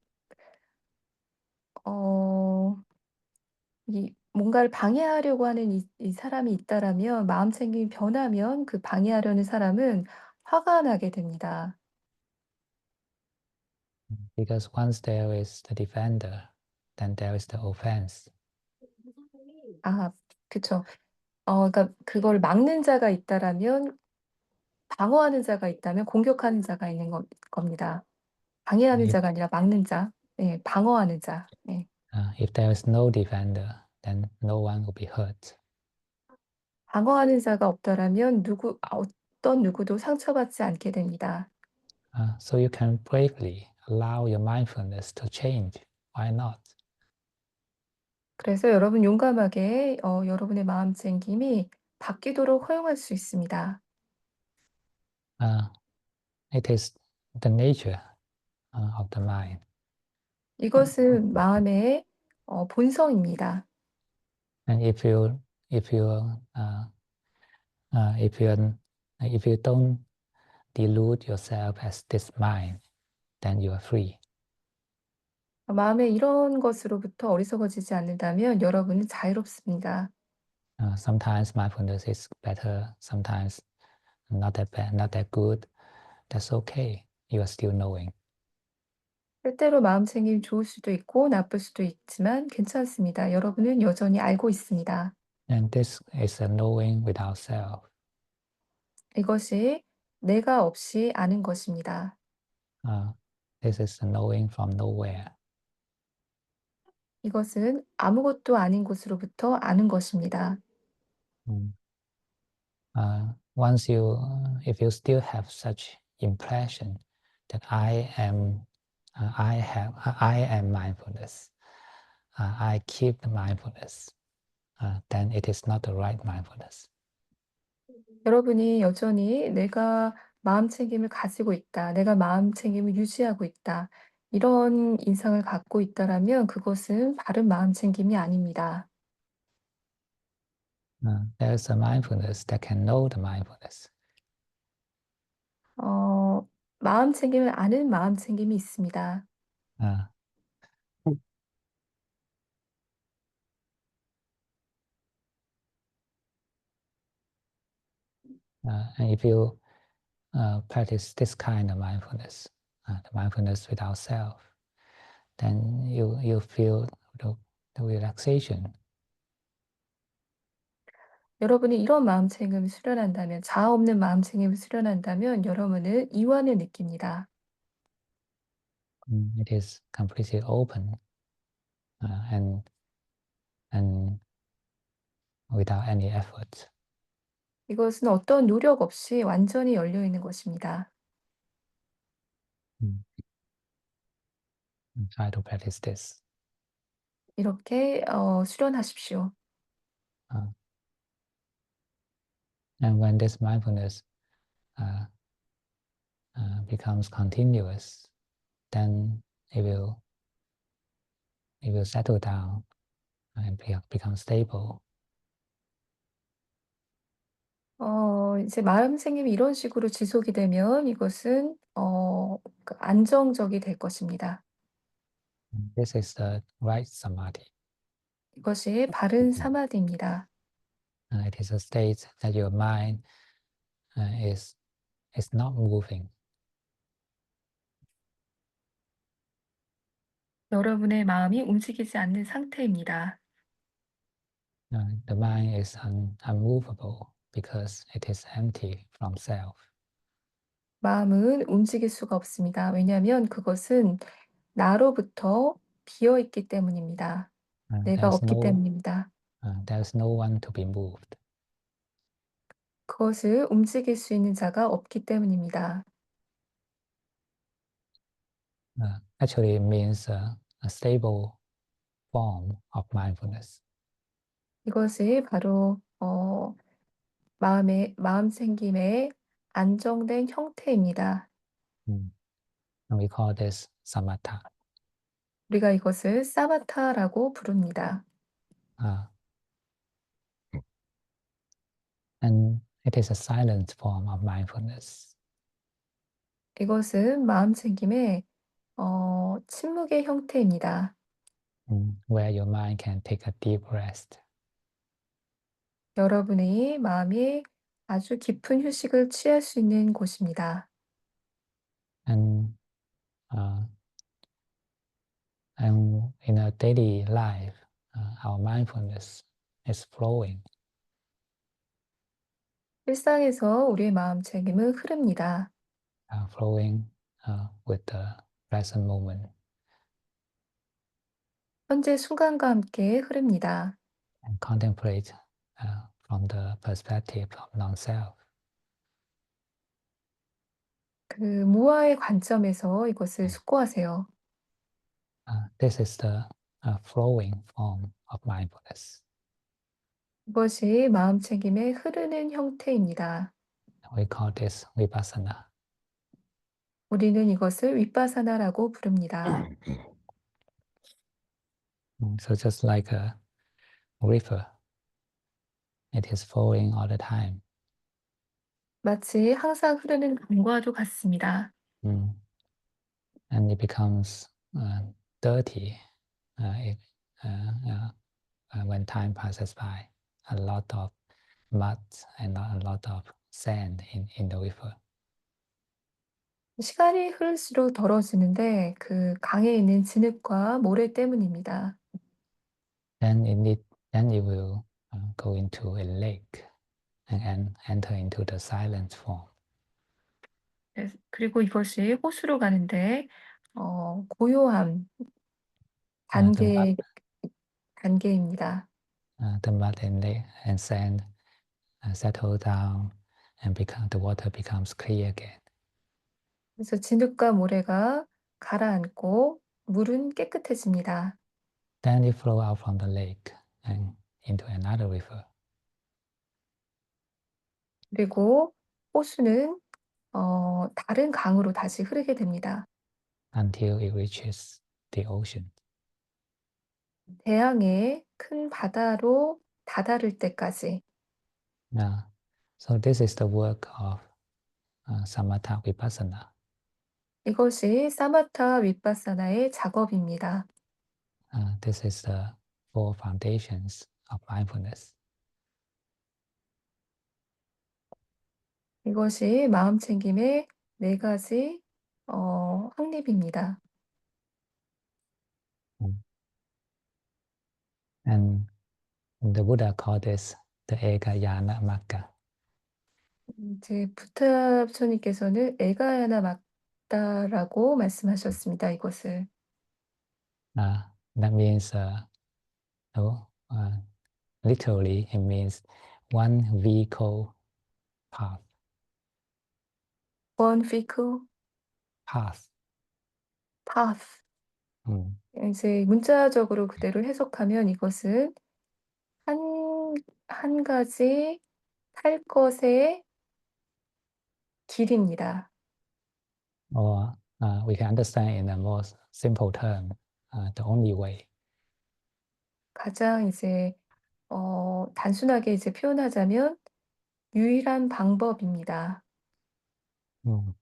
뭔가를 방해하려고 하는 이 사람이 있다라면 마음 챙김이 변하면 그 방해하려는 사람은 화가 나게 됩니다. Because once there is the defender, then there is the offense. 아, 그쵸. 그러니까 그걸 막는 자가 있다라면 방어하는 자가 있다면 공격하는 자가 있는 겁니다. 방해하는 If, 자가 아니라 막는 자. 네, 방어하는 자. 네. if there is no defender, then no one will be hurt. 방어하는 자가 없다라면 어떤 누구도 상처받지 않게 됩니다. So you can bravely allow your mindfulness to change. Why not? 그래서 여러분 용감하게 여러분의 마음 챙김이 바뀌도록 허용할 수 있습니다. It is the nature of the mind. 이것은 마음의 본성입니다. And if you if you don't delude yourself as this mind, then you are free. 마음의 이런 것으로부터 어리석어지지 않는다면 여러분은 자유롭습니다. Sometimes mindfulness is better, sometimes not that bad, not that good. That's okay. You are still knowing. 때때로 마음 챙김이 좋을 수도 있고 나쁠 수도 있지만 괜찮습니다. 여러분은 여전히 알고 있습니다. And this is a knowing without self. 이것이 내가 없이 아는 것입니다. This is a knowing from nowhere. 이것은 아무것도 아닌 곳으로부터 아는 것입니다. Mm. Once you, if you still have such impression that I am mindfulness, I keep the mindfulness, then it is not the right mindfulness. 여러분이 여전히 내가 마음챙김을 가지고 있다. 내가 마음챙김을 유지하고 있다. 이런 인상을 갖고 있다라면 그것은 바른 마음챙김이 아닙니다. There is a mindfulness that can know the mindfulness. 마음챙김을 아는 마음챙김이 있습니다. Uh, and if you practice this kind of mindfulness, the mindfulness without self, then you feel the relaxation. 여러분이 이런 마음챙김을 수련한다면, 자아 없는 마음챙김을 수련한다면 여러분은 이완을 느낍니다. It is completely open and without any effort. 이것은 어떤 노력 없이 완전히 열려 있는 것입니다. Mm. Try to practice this. 이렇게 수련하십시오. Uh, and when this mindfulness uh, becomes continuous, then it will settle down and become stable. 이제 마음챙김이 이런 식으로 지속이 되면 이것은 그 안정적이 될 것입니다. This is the right samadhi. 이것이 바른 사마디입니다. It is a state that your mind is not moving. 여러분의 마음이 움직이지 않는 상태입니다. The mind is unmovable because it is empty from self. 마음은 움직일 수가 없습니다. 왜냐하면 그것은 나로부터 비어 있기 때문입니다. 내가 There's 없기 no 때문입니다. there's no one to be moved. 그것을 움직일 수 있는 자가 없기 때문입니다. Actually, it means a stable form of mindfulness. 이것이 바로 마음 생김의 안정된 형태입니다. And we call this samatha. 우리가 이것을 사바타라고 부릅니다. Uh, and it is a silent form of mindfulness. 이것은 마음 챙김의 침묵의 형태입니다. Where your mind can take a deep rest. 여러분의 마음이 아주 깊은 휴식을 취할 수 있는 곳입니다. And uh, and in a daily life, our mindfulness is flowing. 일상에서 우리의 마음 챙김은 흐릅니다. Flowing with the present moment. 현재 순간과 함께 흐릅니다. And contemplate from the perspective of non-self. 그 무아의 관점에서 이것을 숙고하세요. This is the flowing form of mindfulness. 이것이 마음 챙김의 흐르는 형태입니다. We call this vipassana. 우리는 이것을 윗바사나라고 부릅니다. So just like a river, it is flowing all the time. 마치 항상 흐르는 강과도 같습니다. And it becomes dirty when time passes by. A lot of mud and a lot of sand in the river. 시간이 흐를수록 더러워지는데 그 강에 있는 진흙과 모래 때문입니다. Then it will go into a lake and enter into the silent form. 네, 그리고 이것이 호수로 가는데 고요함 The mud, 단계입니다. the mud and lake and sand settle down and the water becomes clear again. 그래서 진흙과 모래가 가라앉고 물은 깨끗해집니다. Then it flow out from the lake and into another river. 그리고 호수는 다른 강으로 다시 흐르게 됩니다. Until it reaches the ocean. 대양의 큰 바다로 다다를 때까지. So this is the work of samatha vipassana. 이것이 사마타 윗바사나의 작업입니다. This is the four foundations of mindfulness. 이것이 마음 챙김의 네 가지 확립입니다. And the Buddha called this the Ekayana Magga. 이제 부타 부처님께서는 에가야나 맞다라고 말씀하셨습니다. 이것을. That means, literally, it means one vehicle path. One vehicle Path. path. 음, 이제 문자적으로 그대로 해석하면 이것은 한 가지 탈 것의 길입니다. Or we can understand in a more simple term, the only way. 가장 이제 단순하게 이제 표현하자면 유일한 방법입니다. 음.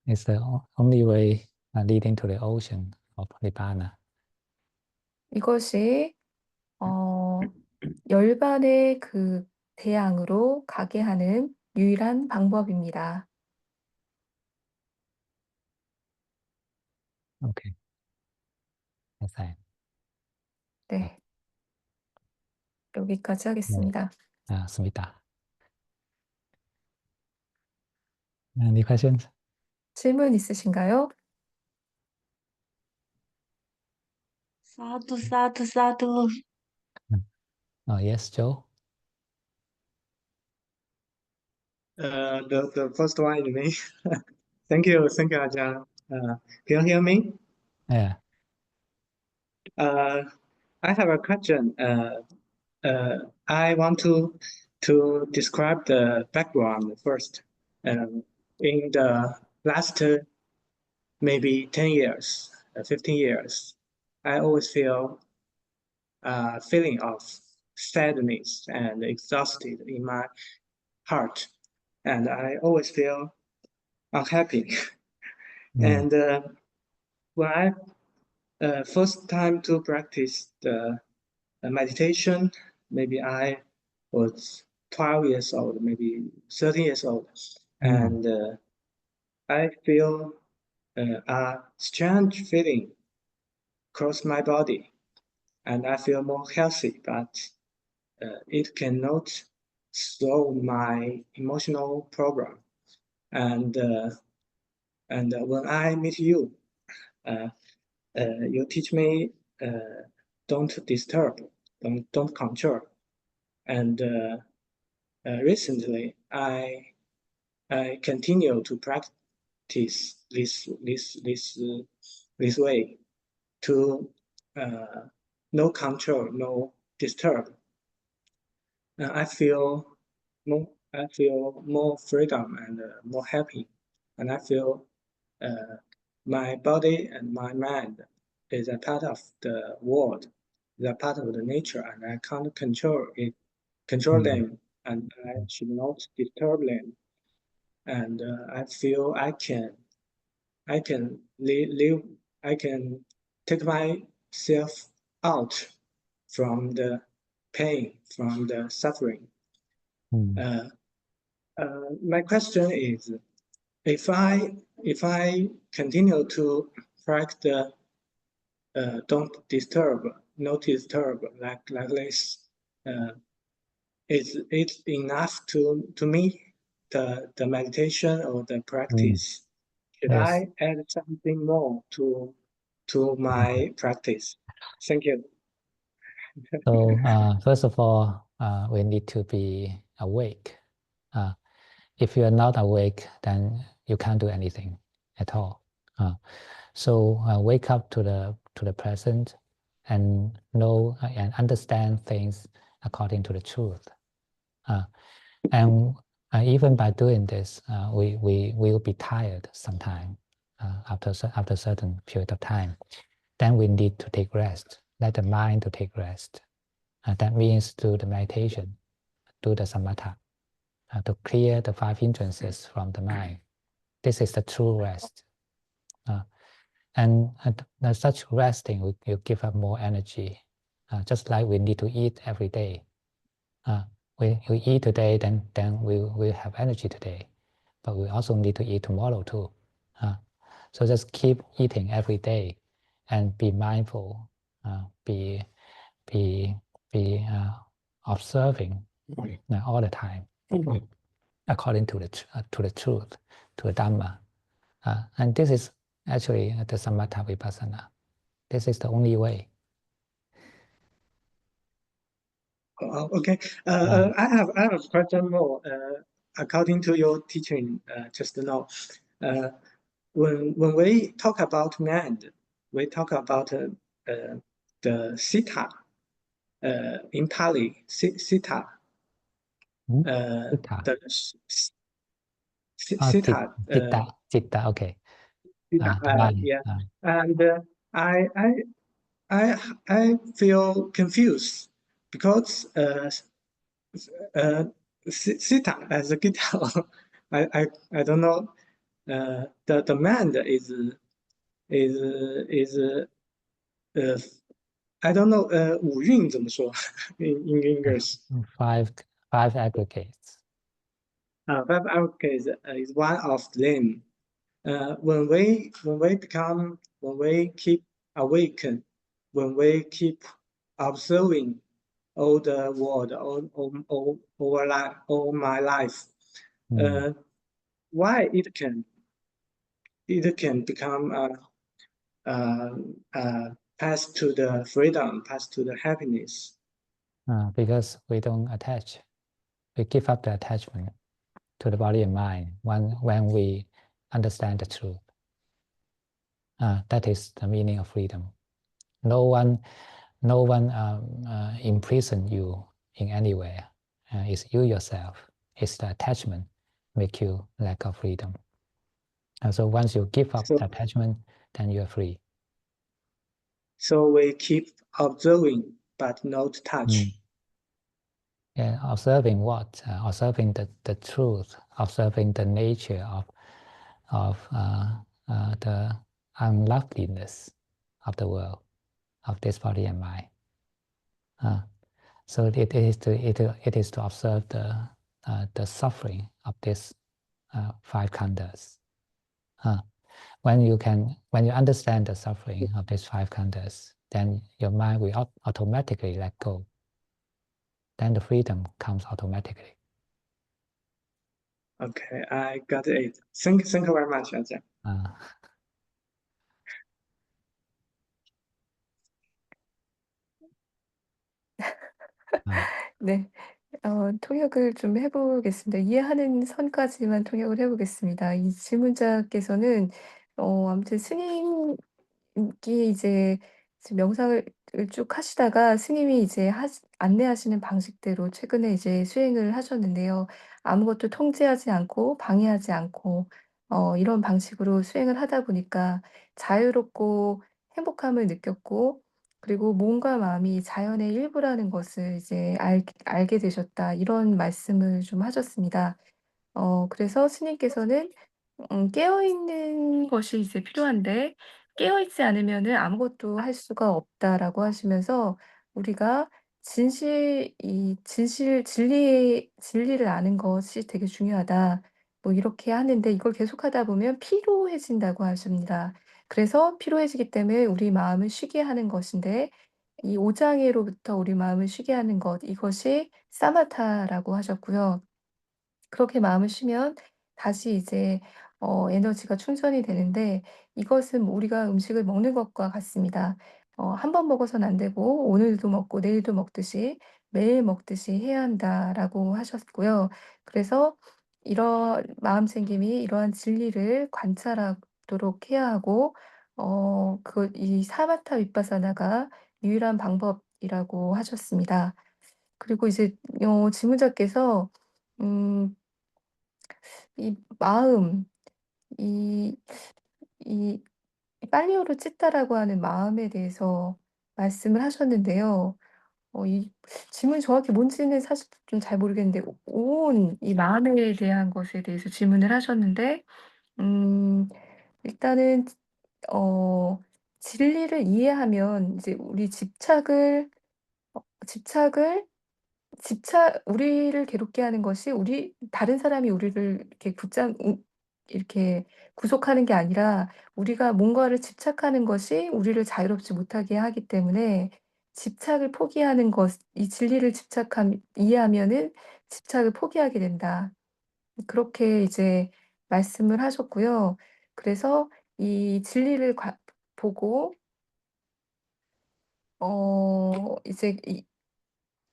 It's the only way leading to the ocean of Nibbana. 이것이 열반의 그 대양으로 가게 하는 유일한 방법입니다. Okay. That's it. 네. 여기까지 네. 하겠습니다. 스미다. Any questions? 질문 있으신가요? 사두, 사두, 사두. Yes, Joe? The first one is me. Thank you, Ajahn. Can you hear me? Yeah. I have a question. I want to describe the background first. In the last maybe 10 years, 15 years, I always feel a feeling of sadness and exhausted in my heart, and I always feel unhappy. And when I first time to practice the meditation, maybe I was 12 years old, maybe 13 years old, and I feel a strange feeling across my body, and I feel more healthy, but it cannot solve my emotional problem. And when I meet you, you teach me don't disturb, don't control. And recently, I continue to practice this way to no control, no disturb. I feel more freedom and more happy, and I feel my body and my mind is a part of the world, is a part of the nature, and I can't control them, and I should not disturb them. And I feel I can live, I can take myself out from the pain, from the suffering. My question is, if I continue to practice don't disturb not disturb like this. It's enough to me the meditation or the practice. Should Yes. I add something more to my practice? Thank you. So first of all, we need to be awake. If you are not awake, then you can't do anything at all. So wake up to the present and know and understand things according to the truth. And even by doing this, we will be tired sometime after a certain period of time. Then we need to take rest. Let the mind to take rest. That means do the meditation, do the samatha, to clear the 5 hindrances from the mind. This is the true rest. And such resting will give up more energy, just like we need to eat every day. We eat today, then we have energy today, but we also need to eat tomorrow too. So just keep eating every day, and be mindful, be observing all the time, according to the truth, to the Dhamma. And this is actually the samatha vipassana. This is the only way. Okay. I have a question more. According to your teaching just now, when we talk about mind, we talk about the sita. In Pali, sita. Citta. The sita. Citta. Okay. The mind. Yeah. And I feel confused because sita as a guitar. I don't know. The man is I don't know. 五韵怎么说 in English? Five aggregates. Five aggregates is one of them. When we keep awakened, when we keep observing all the world, all my life, why it can become pass to the freedom, pass to the happiness? Because we don't attach. We give up the attachment to the body and mind when we understand the truth. That is the meaning of freedom. No one imprison you in anywhere. It's you yourself. It's the attachment make you lack of freedom. And so once you give up the attachment, then you are free. So we keep observing but not touch. Yeah, observing what? Observing the truth, observing the nature of the unloveliness of the world, of this body and mind. So it is to observe the suffering of these 5 khandhas. When you understand the suffering of these 5 khandhas, then your mind will automatically let go. Then the freedom comes automatically. Okay, I got it. Thank you very much, Ajahn. 네. 통역을 좀 해보겠습니다. 이해하는 선까지만 통역을 해보겠습니다. 이 질문자께서는 아무튼 스님이 이제 명상을 쭉 하시다가 스님이 이제 안내하시는 방식대로 최근에 이제 수행을 하셨는데요. 아무것도 통제하지 않고 방해하지 않고 이런 방식으로 수행을 하다 보니까 자유롭고 행복함을 느꼈고, 그리고 몸과 마음이 자연의 일부라는 것을 이제 알게 되셨다. 이런 말씀을 좀 하셨습니다. 그래서 스님께서는 깨어 있는 것이 이제 필요한데 깨어 있지 않으면은 아무것도 할 수가 없다라고 하시면서, 우리가 진리를 아는 것이 되게 중요하다. 뭐 이렇게 하는데 이걸 계속하다 보면 피로해진다고 하십니다. 그래서 피로해지기 때문에 우리 마음을 쉬게 하는 것인데, 이 오장애로부터 우리 마음을 쉬게 하는 것, 이것이 사마타라고 하셨고요. 그렇게 마음을 쉬면 다시 이제 에너지가 충전이 되는데, 이것은 우리가 음식을 먹는 것과 같습니다. 한 번 먹어서는 안 되고 오늘도 먹고 내일도 먹듯이 매일 먹듯이 해야 한다라고 하셨고요. 그래서 이런 마음챙김이 이러한 진리를 관찰하도록 해야 하고, 이 사마타 위파사나가 유일한 방법이라고 하셨습니다. 그리고 이제 지문자께서 음 이 마음, 이 이 빨리오르 찌따라고 하는 마음에 대해서 말씀을 하셨는데요. 이 질문이 정확히 뭔지는 사실 좀 잘 모르겠는데, 온 이 마음에 대한 것에 대해서 질문을 하셨는데, 음 일단은 어 진리를 이해하면 이제 우리 집착을 우리를 괴롭게 하는 것이 다른 사람이 우리를 이렇게 이렇게 구속하는 게 아니라, 우리가 뭔가를 집착하는 것이 우리를 자유롭지 못하게 하기 때문에 집착을 포기하는 것, 이 진리를 이해하면은 집착을 포기하게 된다. 그렇게 이제 말씀을 하셨고요. 그래서 이 진리를 보고 이제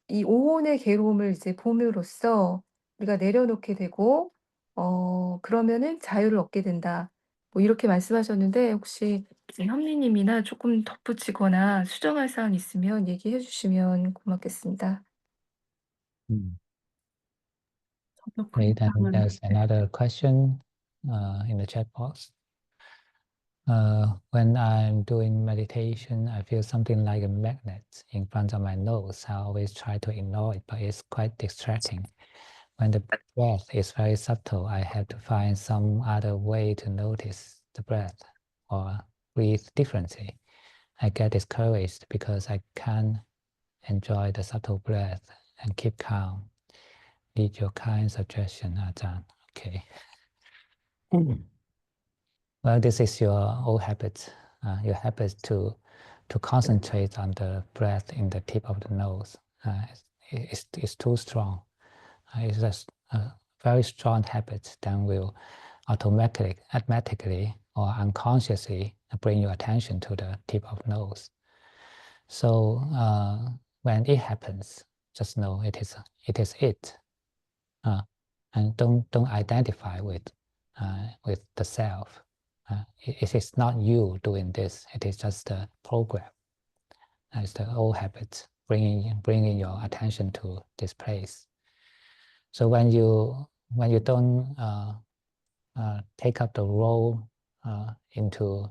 이 오온의 괴로움을 이제 봄으로써 우리가 내려놓게 되고, 그러면은 자유를 얻게 된다. 뭐 이렇게 말씀하셨는데, 혹시 이제 현미님이나 조금 덧붙이거나 수정할 사항 있으면 얘기해 주시면 고맙겠습니다. Mm. 저도 Okay, 그렇게 then 하면 there's another question in the chat box. When I'm doing meditation, I feel something like a magnet in front of my nose. I always try to ignore it, but it's quite distracting. When the breath is very subtle, I have to find some other way to notice the breath or breathe differently. I get discouraged because I can't enjoy the subtle breath and keep calm. Need your kind suggestion, Ajahn. Okay. Well, this is your old habit. Your habit to concentrate on the breath in the tip of the nose. It's too strong. It's a very strong habit that will automatically or unconsciously bring your attention to the tip of the nose. So when it happens, just know it is it, and don't identify with the self. It is not you doing this. It is just the program. It's the old habit bringing your attention to this place. So when you don't take up the role into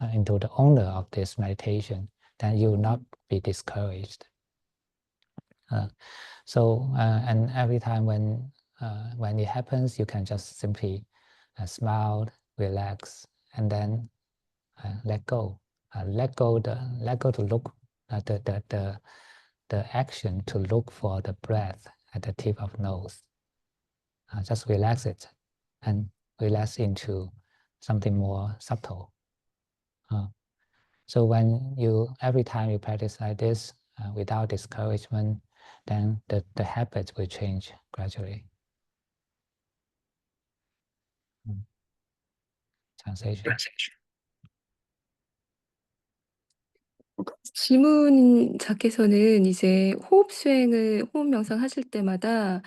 the owner of this meditation, then you will not be discouraged. And every time when it happens, you can just simply smile, relax, and then let go. Let go to look the action to look for the breath at the tip of nose. Just relax it and relax into something more subtle. So every time you practice like this without discouragement, then the habit will change gradually. Translation. 질문자께서는 이제 호흡 명상 하실 때마다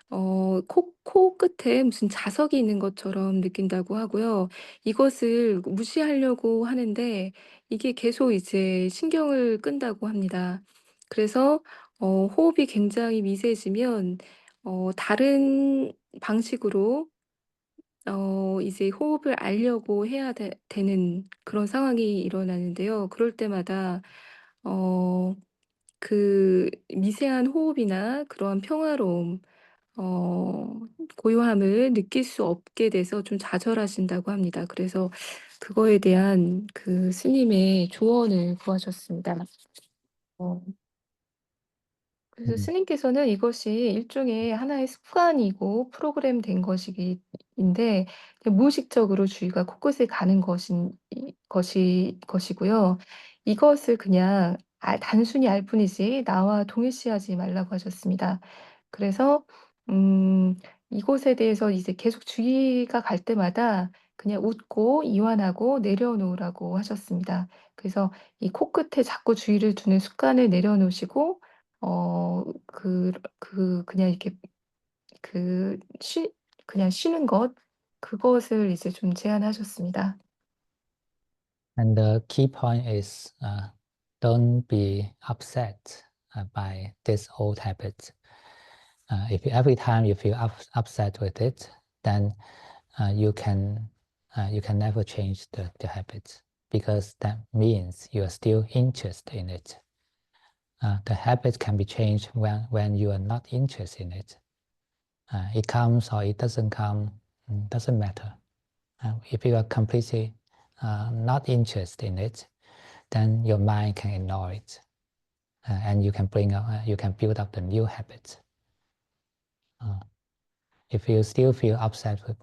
코 끝에 무슨 자석이 있는 것처럼 느낀다고 하고요. 이것을 무시하려고 하는데 이게 계속 이제 신경을 끈다고 합니다. 그래서 호흡이 굉장히 미세해지면 다른 방식으로 이제 호흡을 알려고 해야 되는 그런 상황이 일어나는데요. 그럴 때마다 어 그 미세한 호흡이나 그러한 평화로움, 어 고요함을 느낄 수 없게 돼서 좀 좌절하신다고 합니다. 그래서 그거에 대한 그 스님의 조언을 구하셨습니다. 어 그래서 스님께서는 이것이 일종의 하나의 습관이고 프로그램된 인데, 무의식적으로 주의가 코끝에 가는 것이고요. 이것을 그냥 단순히 알 뿐이지 나와 동일시하지 말라고 하셨습니다. 그래서 이곳에 대해서 이제 계속 주의가 갈 때마다 그냥 웃고 이완하고 내려놓으라고 하셨습니다. 그래서 이 코끝에 자꾸 주의를 두는 습관을 내려놓으시고 그냥 이렇게 그 쉬 그냥 쉬는 것 그것을 이제 좀 제안하셨습니다. And the key point is don't be upset by this old habit. If every time you feel upset with it, then you can never change the habit, because that means you are still interested in it. The habit can be changed when you are not interested in it. It comes or it doesn't come, doesn't matter. If you are completely not interested in it, then your mind can ignore it, and you can build up the new habits. If you still feel upset with,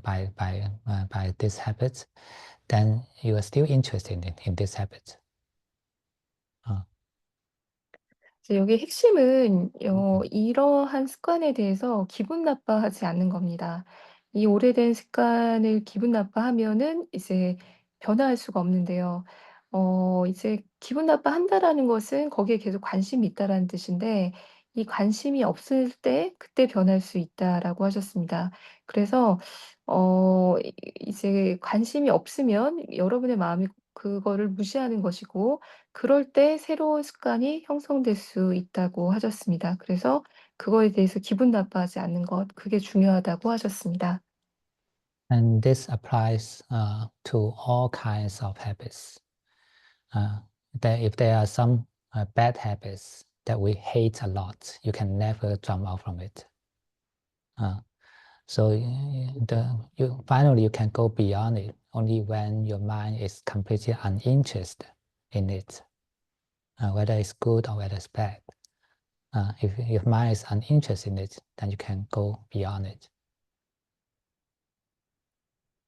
by this habit, then you are still interested in this habit. 이제 여기의 핵심은 이러한 습관에 대해서 기분 나빠하지 않는 겁니다. 이 오래된 습관을 기분 나빠하면은 이제 변화할 수가 없는데요. 이제 기분 나빠한다라는 것은 거기에 계속 관심이 있다라는 뜻인데 이 관심이 없을 때 그때 변할 수 있다라고 하셨습니다. 그래서 이제 관심이 없으면 여러분의 마음이 그거를 무시하는 것이고 그럴 때 새로운 습관이 형성될 수 있다고 하셨습니다. 그래서 그거에 대해서 기분 나빠하지 않는 것, 그게 중요하다고 하셨습니다. And this applies to all kinds of habits. If there are some bad habits that we hate a lot, you can never jump out from it. So finally you can go beyond it only when your mind is completely uninterested in it, whether it's good or whether it's bad. If your mind is uninterested in it, then you can go beyond it.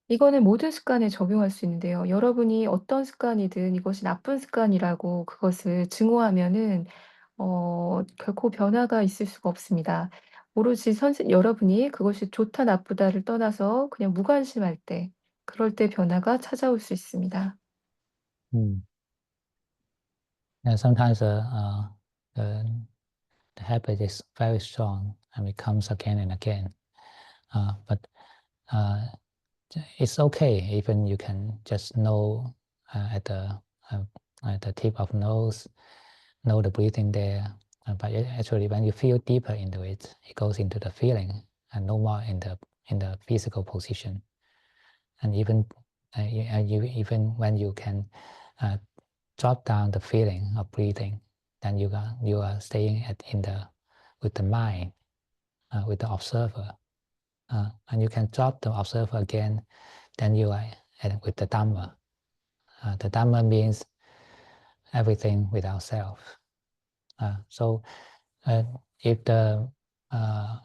이거는 모든 습관에 적용할 수 있는데요. 여러분이 어떤 습관이든 이것이 나쁜 습관이라고 그것을 증오하면은 결코 변화가 있을 수가 없습니다. 오로지 여러분이 그것이 좋다 나쁘다를 떠나서 그냥 무관심할 때, 그럴 때 변화가 찾아올 수 있습니다. And sometimes the habit is very strong and it comes again and again. But it's okay, even you can just know at the tip of nose, know the breathing there. But actually, when you feel deeper into it, it goes into the feeling and no more in the physical position. And even even when you can drop down the feeling of breathing, then you are staying with the mind, with the observer, and you can drop the observer again. Then you are with the Dhamma. The Dhamma means everything without self. So if the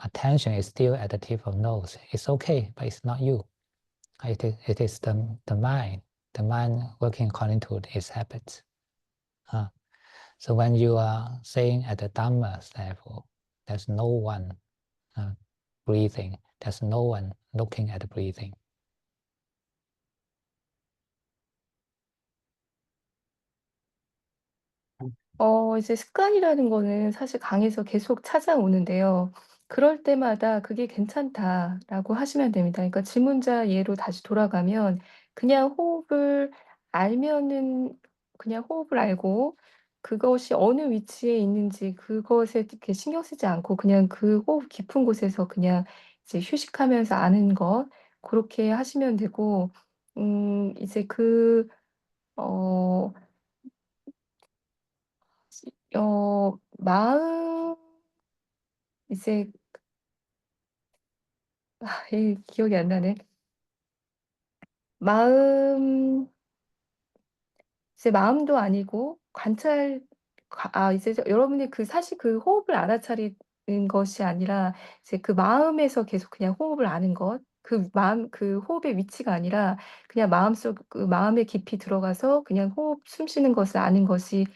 attention is still at the tip of nose, it's okay, but it's not you. It is the mind working according to its habits. So when you are saying at the Dhamma's level, there's no one breathing, there's no one looking at the breathing. 이제 습관이라는 거는 사실 강에서 계속 찾아오는데요. 그럴 때마다 "그게 괜찮다."라고 하시면 됩니다. 그러니까 지문자 예로 다시 돌아가면 그냥 호흡을 알면은 그냥 호흡을 알고 그것이 어느 위치에 있는지 그것에 이렇게 신경 쓰지 않고 그냥 그 호흡 깊은 곳에서 그냥 이제 휴식하면서 아는 것 고렇게 하시면 되고 이제 어 마음 이제 이 기억이 안 나네. 마음 이제 마음도 아니고 이제 여러분이 사실 그 호흡을 알아차리는 것이 아니라 이제 그 마음에서 계속 그냥 호흡을 아는 것. 그 호흡의 위치가 아니라 그냥 마음속 그 마음에 깊이 들어가서 그냥 숨 쉬는 것을 아는 것이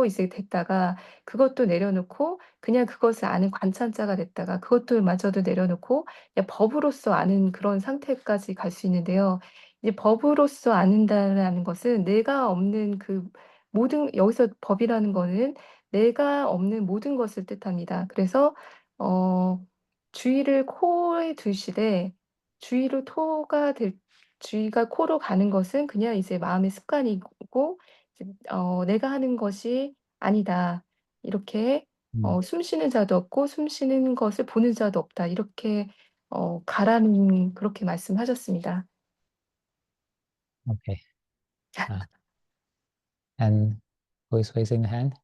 이제 됐다가 그것도 내려놓고 그냥 그것을 아는 관찰자가 됐다가 그것도 마저도 내려놓고 그냥 법으로서 아는 그런 상태까지 갈 수 있는데요. 이제 법으로서 아는다라는 것은 내가 없는 그 모든 여기서 법이라는 거는 내가 없는 모든 것을 뜻합니다. 그래서 어 주의를 코에 두시되 주의로 토가 될 주의가 코로 가는 것은 그냥 이제 마음의 습관이고 이제 '내가 하는 것이 아니다.' 이렇게 숨 쉬는 자도 없고 숨 쉬는 것을 보는 자도 없다. 이렇게 가라는 그렇게 말씀하셨습니다. Okay. And who is raising the hand?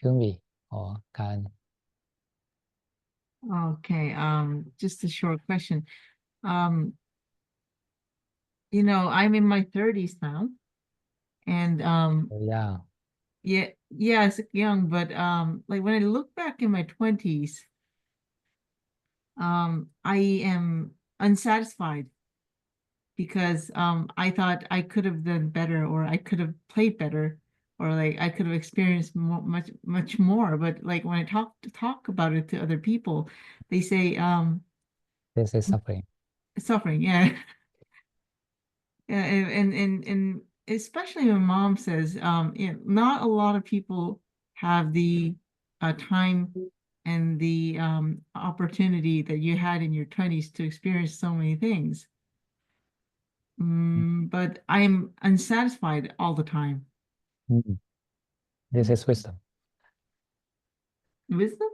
Yumi or Karen? Okay, just a short question. Um, you know, I'm in my 30s now, and Oh, yeah. yeah, yes, young, but like when I look back in my 20s, I am unsatisfied because I thought I could have done better or I could have played better or like I could have experienced much more. But like when I talk about it to other people, they say This is suffering. suffering, yeah. Yeah, and especially when mom says, not a lot of people have the time and the opportunity that you had in your 20s to experience so many things. But I'm unsatisfied all the time. Mm. This is wisdom. Wisdom?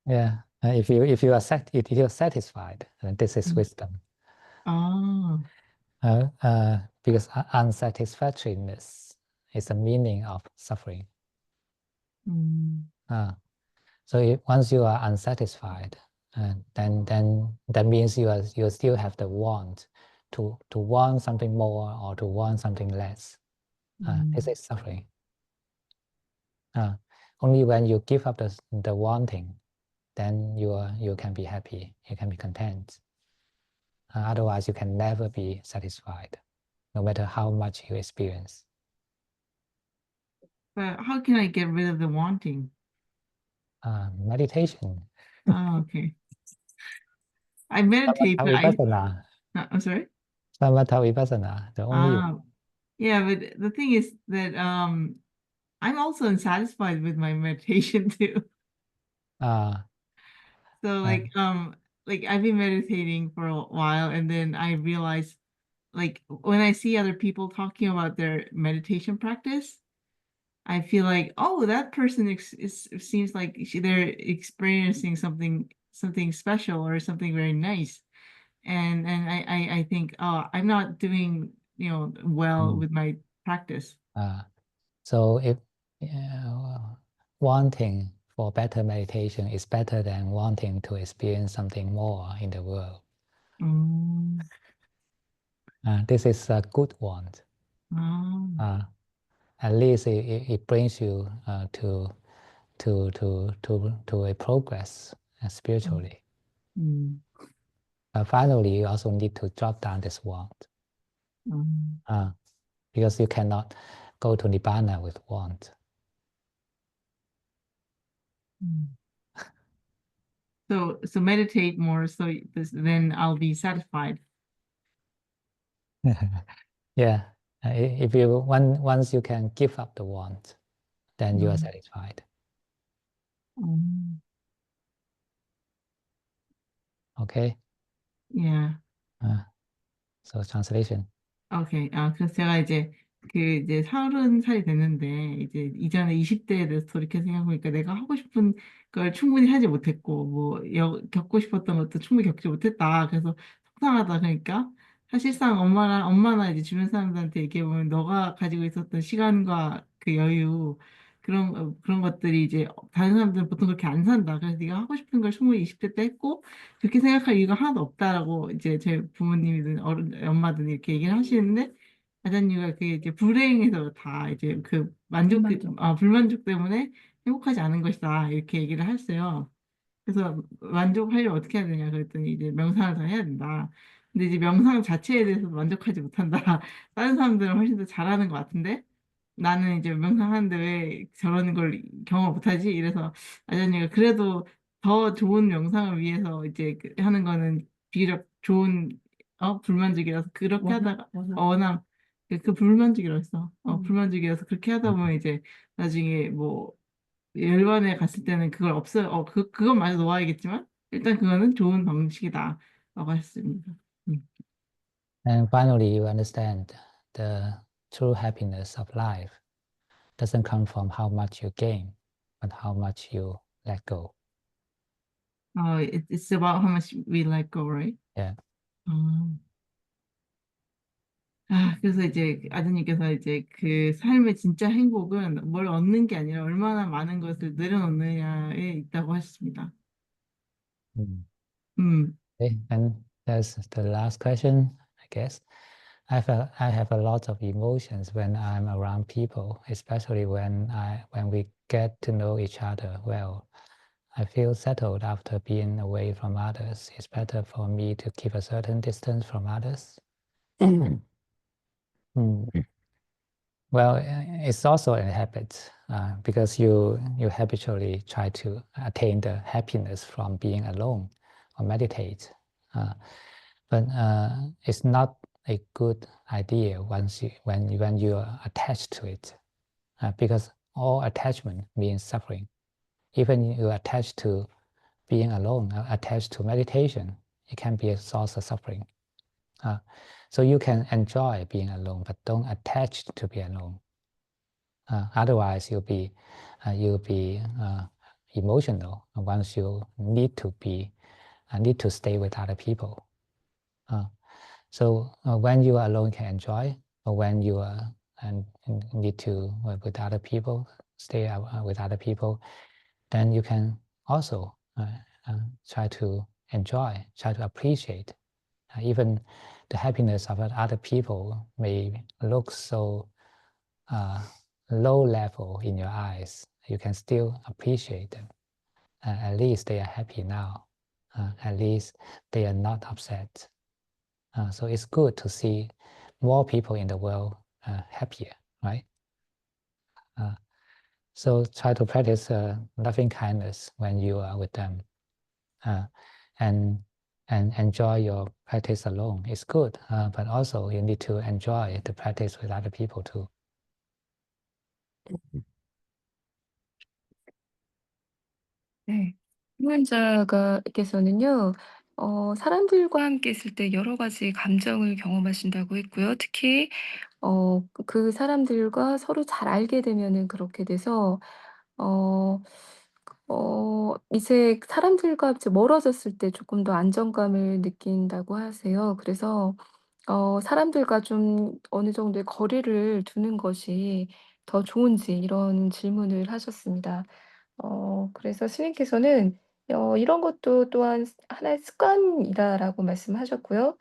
Yeah. If you are if you're satisfied, then this is Mm. wisdom. Oh, Because unsatisfactoriness is the meaning of suffering. mm, So once you are unsatisfied, then that means you still have the want to want something more or to want something less. This is suffering. Only when you give up the wanting, then you can be happy. You can be content. Otherwise, you can never be satisfied, no matter how much you experience. but how can I get rid of the wanting? Meditation. Oh, okay. I meditate, Samatha but vipassana. I'm sorry. Samatha vipassana. The only one. Yeah, but the thing is that I'm also unsatisfied with my meditation too. Uh, So uh, like I've been meditating for a while and then I realized like when I see other people talking about their meditation practice, I feel like, oh, that person seems like they're experiencing something special or something very nice. And I think, oh, I'm not doing, well mm, with my practice. so if wanting for better meditation is better than wanting to experience something more in the world. Mm, This is a good want. mm, At least it brings you to a progress spiritually. mm, Finally, you also need to drop down this want, mm, because you cannot go to Nibbana with want. mm. So meditate more, so then I'll be satisfied. Yeah, if you once you can give up the want, then you are Mm, satisfied. mm, Okay. yeah. So translation. 오케이. 그래서 제가 이제 30살이 됐는데, 이제 이전에 20대에 대해서 돌이켜 생각해보니까 내가 하고 싶은 걸 충분히 하지 못했고, 뭐, 겪고 싶었던 것도 충분히 겪지 못했다. 그래서 속상하다. 그러니까, 사실상 엄마나 이제 주변 사람들한테 얘기해보면, 너가 가지고 있었던 시간과 그 여유, 그런 것들이 이제 다른 사람들은 보통 그렇게 안 산다. 그래서 네가 하고 싶은 걸 충분히 20대 때 했고, 그렇게 생각할 이유가 하나도 없다라고 이제 제 부모님이든 엄마든 이렇게 얘기를 하시는데 아자님가 그게 이제 불행해서 다 이제 그 불만족 때문에 행복하지 않은 것이다 이렇게 얘기를 했어요. 그래서 만족하려면 어떻게 해야 되냐 그랬더니 이제 명상을 더 해야 된다. 근데 이제 명상 자체에 대해서 만족하지 못한다. 다른 사람들은 훨씬 더 잘하는 것 같은데 나는 이제 명상하는데 왜 저런 걸 경험 못하지? 이래서 아전이가 그래도 더 좋은 명상을 위해서 이제 하는 거는 비교적 좋은 불만족이라서 그렇게 하다가 원함 그 불만족이라고 했어. 불만족이라서 그렇게 하다 보면 이제 나중에 뭐 열반에 갔을 때는 그걸 그건 마저 놓아야겠지만 일단 그거는 좋은 방식이다라고 하셨습니다. And finally, you understand the true happiness of life doesn't come from how much you gain, but how much you let go. It's about how much we let go, right? Yeah. 그래서 이제 아드님께서 이제 그 삶의 진짜 행복은 뭘 얻는 게 아니라 얼마나 많은 것을 내려놓느냐에 있다고 하셨습니다. Okay, and that's the last question, I guess. I have a lot of emotions when I'm around people, especially when we get to know each other well. I feel settled after being away from others. It's better for me to keep a certain distance from others. Well, it's also a habit because you habitually try to attain the happiness from being alone or meditate. But it's not a good idea when you are attached to it, because all attachment means suffering. Even you attach to being alone, attached to meditation, it can be a source of suffering. So you can enjoy being alone, but don't attach to be alone. Otherwise, you'll be emotional once you need to stay with other people. So when you are alone, you can enjoy. But when you are and need to work with other people, stay with other people, then you can also try to enjoy, try to appreciate. Even the happiness of other people may look so low level in your eyes. You can still appreciate them. At least they are happy now. At least they are not upset. So it's good to see more people in the world happier, right? So try to practice loving kindness when you are with them, and enjoy your practice alone. It's good, but also you need to enjoy the practice with other people too. 네. 후원자께서는요, 사람들과 함께 있을 때 여러 가지 감정을 경험하신다고 했고요. 특히, 그 사람들과 서로 잘 알게 되면은 그렇게 돼서, 어, 이제 사람들과 이제 멀어졌을 때 조금 더 안정감을 느낀다고 하세요. 그래서, 사람들과 좀 어느 정도의 거리를 두는 것이 더 좋은지 이런 질문을 하셨습니다. 그래서 스님께서는 이런 것도 또한 하나의 습관이다라고 말씀하셨고요.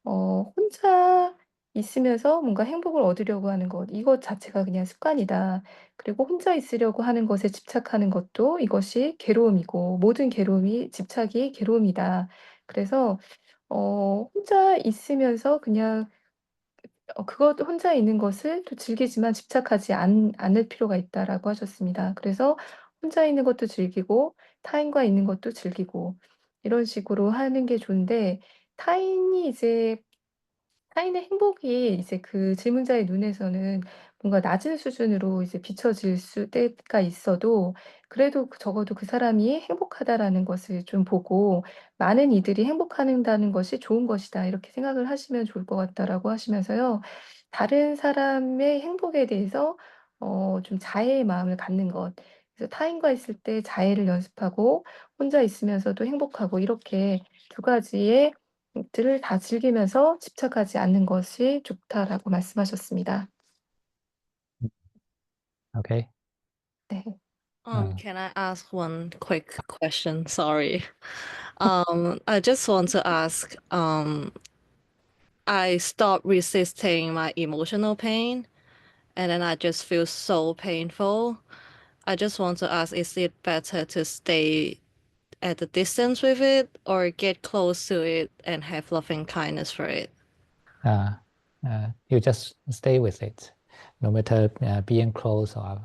혼자 있으면서 뭔가 행복을 얻으려고 하는 것, 이것 자체가 그냥 습관이다. 그리고 혼자 있으려고 하는 것에 집착하는 것도 이것이 괴로움이고 모든 괴로움이 집착이 괴로움이다. 그래서 혼자 있으면서 그냥 그것 혼자 있는 것을 또 즐기지만 집착하지 않을 필요가 있다라고 하셨습니다. 그래서 혼자 있는 것도 즐기고 타인과 있는 것도 즐기고 이런 식으로 하는 게 좋은데 타인이 이제 타인의 행복이 이제 그 질문자의 눈에서는 뭔가 낮은 수준으로 이제 비춰질 때가 있어도 그래도 적어도 '그 사람이 행복하다.'라는 것을 좀 보고 '많은 이들이 행복한다는 것이 좋은 것이다.' 이렇게 생각을 하시면 좋을 것 같다라고 하시면서요. 다른 사람의 행복에 대해서 좀 자애의 마음을 갖는 것. 그래서 타인과 있을 때 자애를 연습하고 혼자 있으면서도 행복하고 이렇게 두 가지의 들을 다 즐기면서 집착하지 않는 것이 좋다라고 말씀하셨습니다. Okay. 네. Can I ask one quick question? Sorry. I just want to ask, I stopped resisting my emotional pain and then I just feel so painful. I just want to ask, is it better to stay at a distance with it or get close to it and have loving kindness for it? You just stay with it. no matter being close or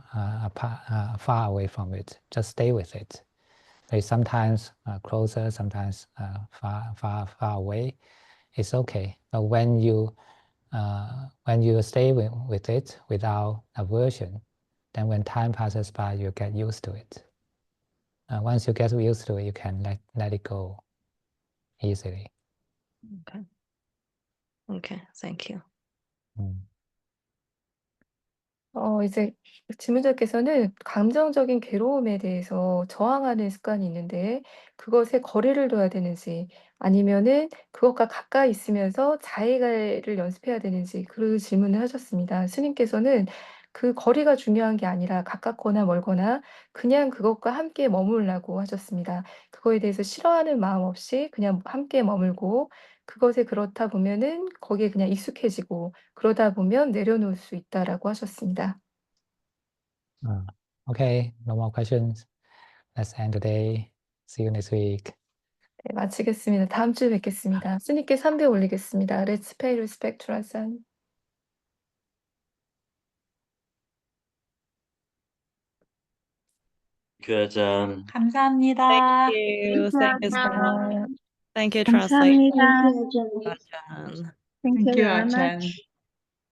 far away from it, just stay with it. It's sometimes closer, sometimes far away. It's okay. But when you stay with it without aversion, then when time passes by, you get used to it. Once you get used to it, you can let it go easily. Okay. Okay, thank you. 이제 질문자께서는 감정적인 괴로움에 대해서 저항하는 습관이 있는데 그것에 거리를 둬야 되는지 아니면은 그것과 가까이 있으면서 자해를 연습해야 되는지 그 질문을 하셨습니다. 스님께서는 그 거리가 중요한 게 아니라 가깝거나 멀거나 그냥 그것과 함께 머물라고 하셨습니다. 그거에 대해서 싫어하는 마음 없이 그냥 함께 머물고 그것에 그렇다 보면은 거기에 그냥 익숙해지고 그러다 보면 내려놓을 수 있다라고 하셨습니다. Okay, no more questions. Let's end today. See you next week. 네, 마치겠습니다. 다음 주에 뵙겠습니다. 스님께 3배 올리겠습니다. Let's pay respect to Ajahn. Ajahn. 감사합니다. Thank you. Thank you so much. 네. Thank you, translate. 감사합니다. Ajahn. Thank you, Ajahn.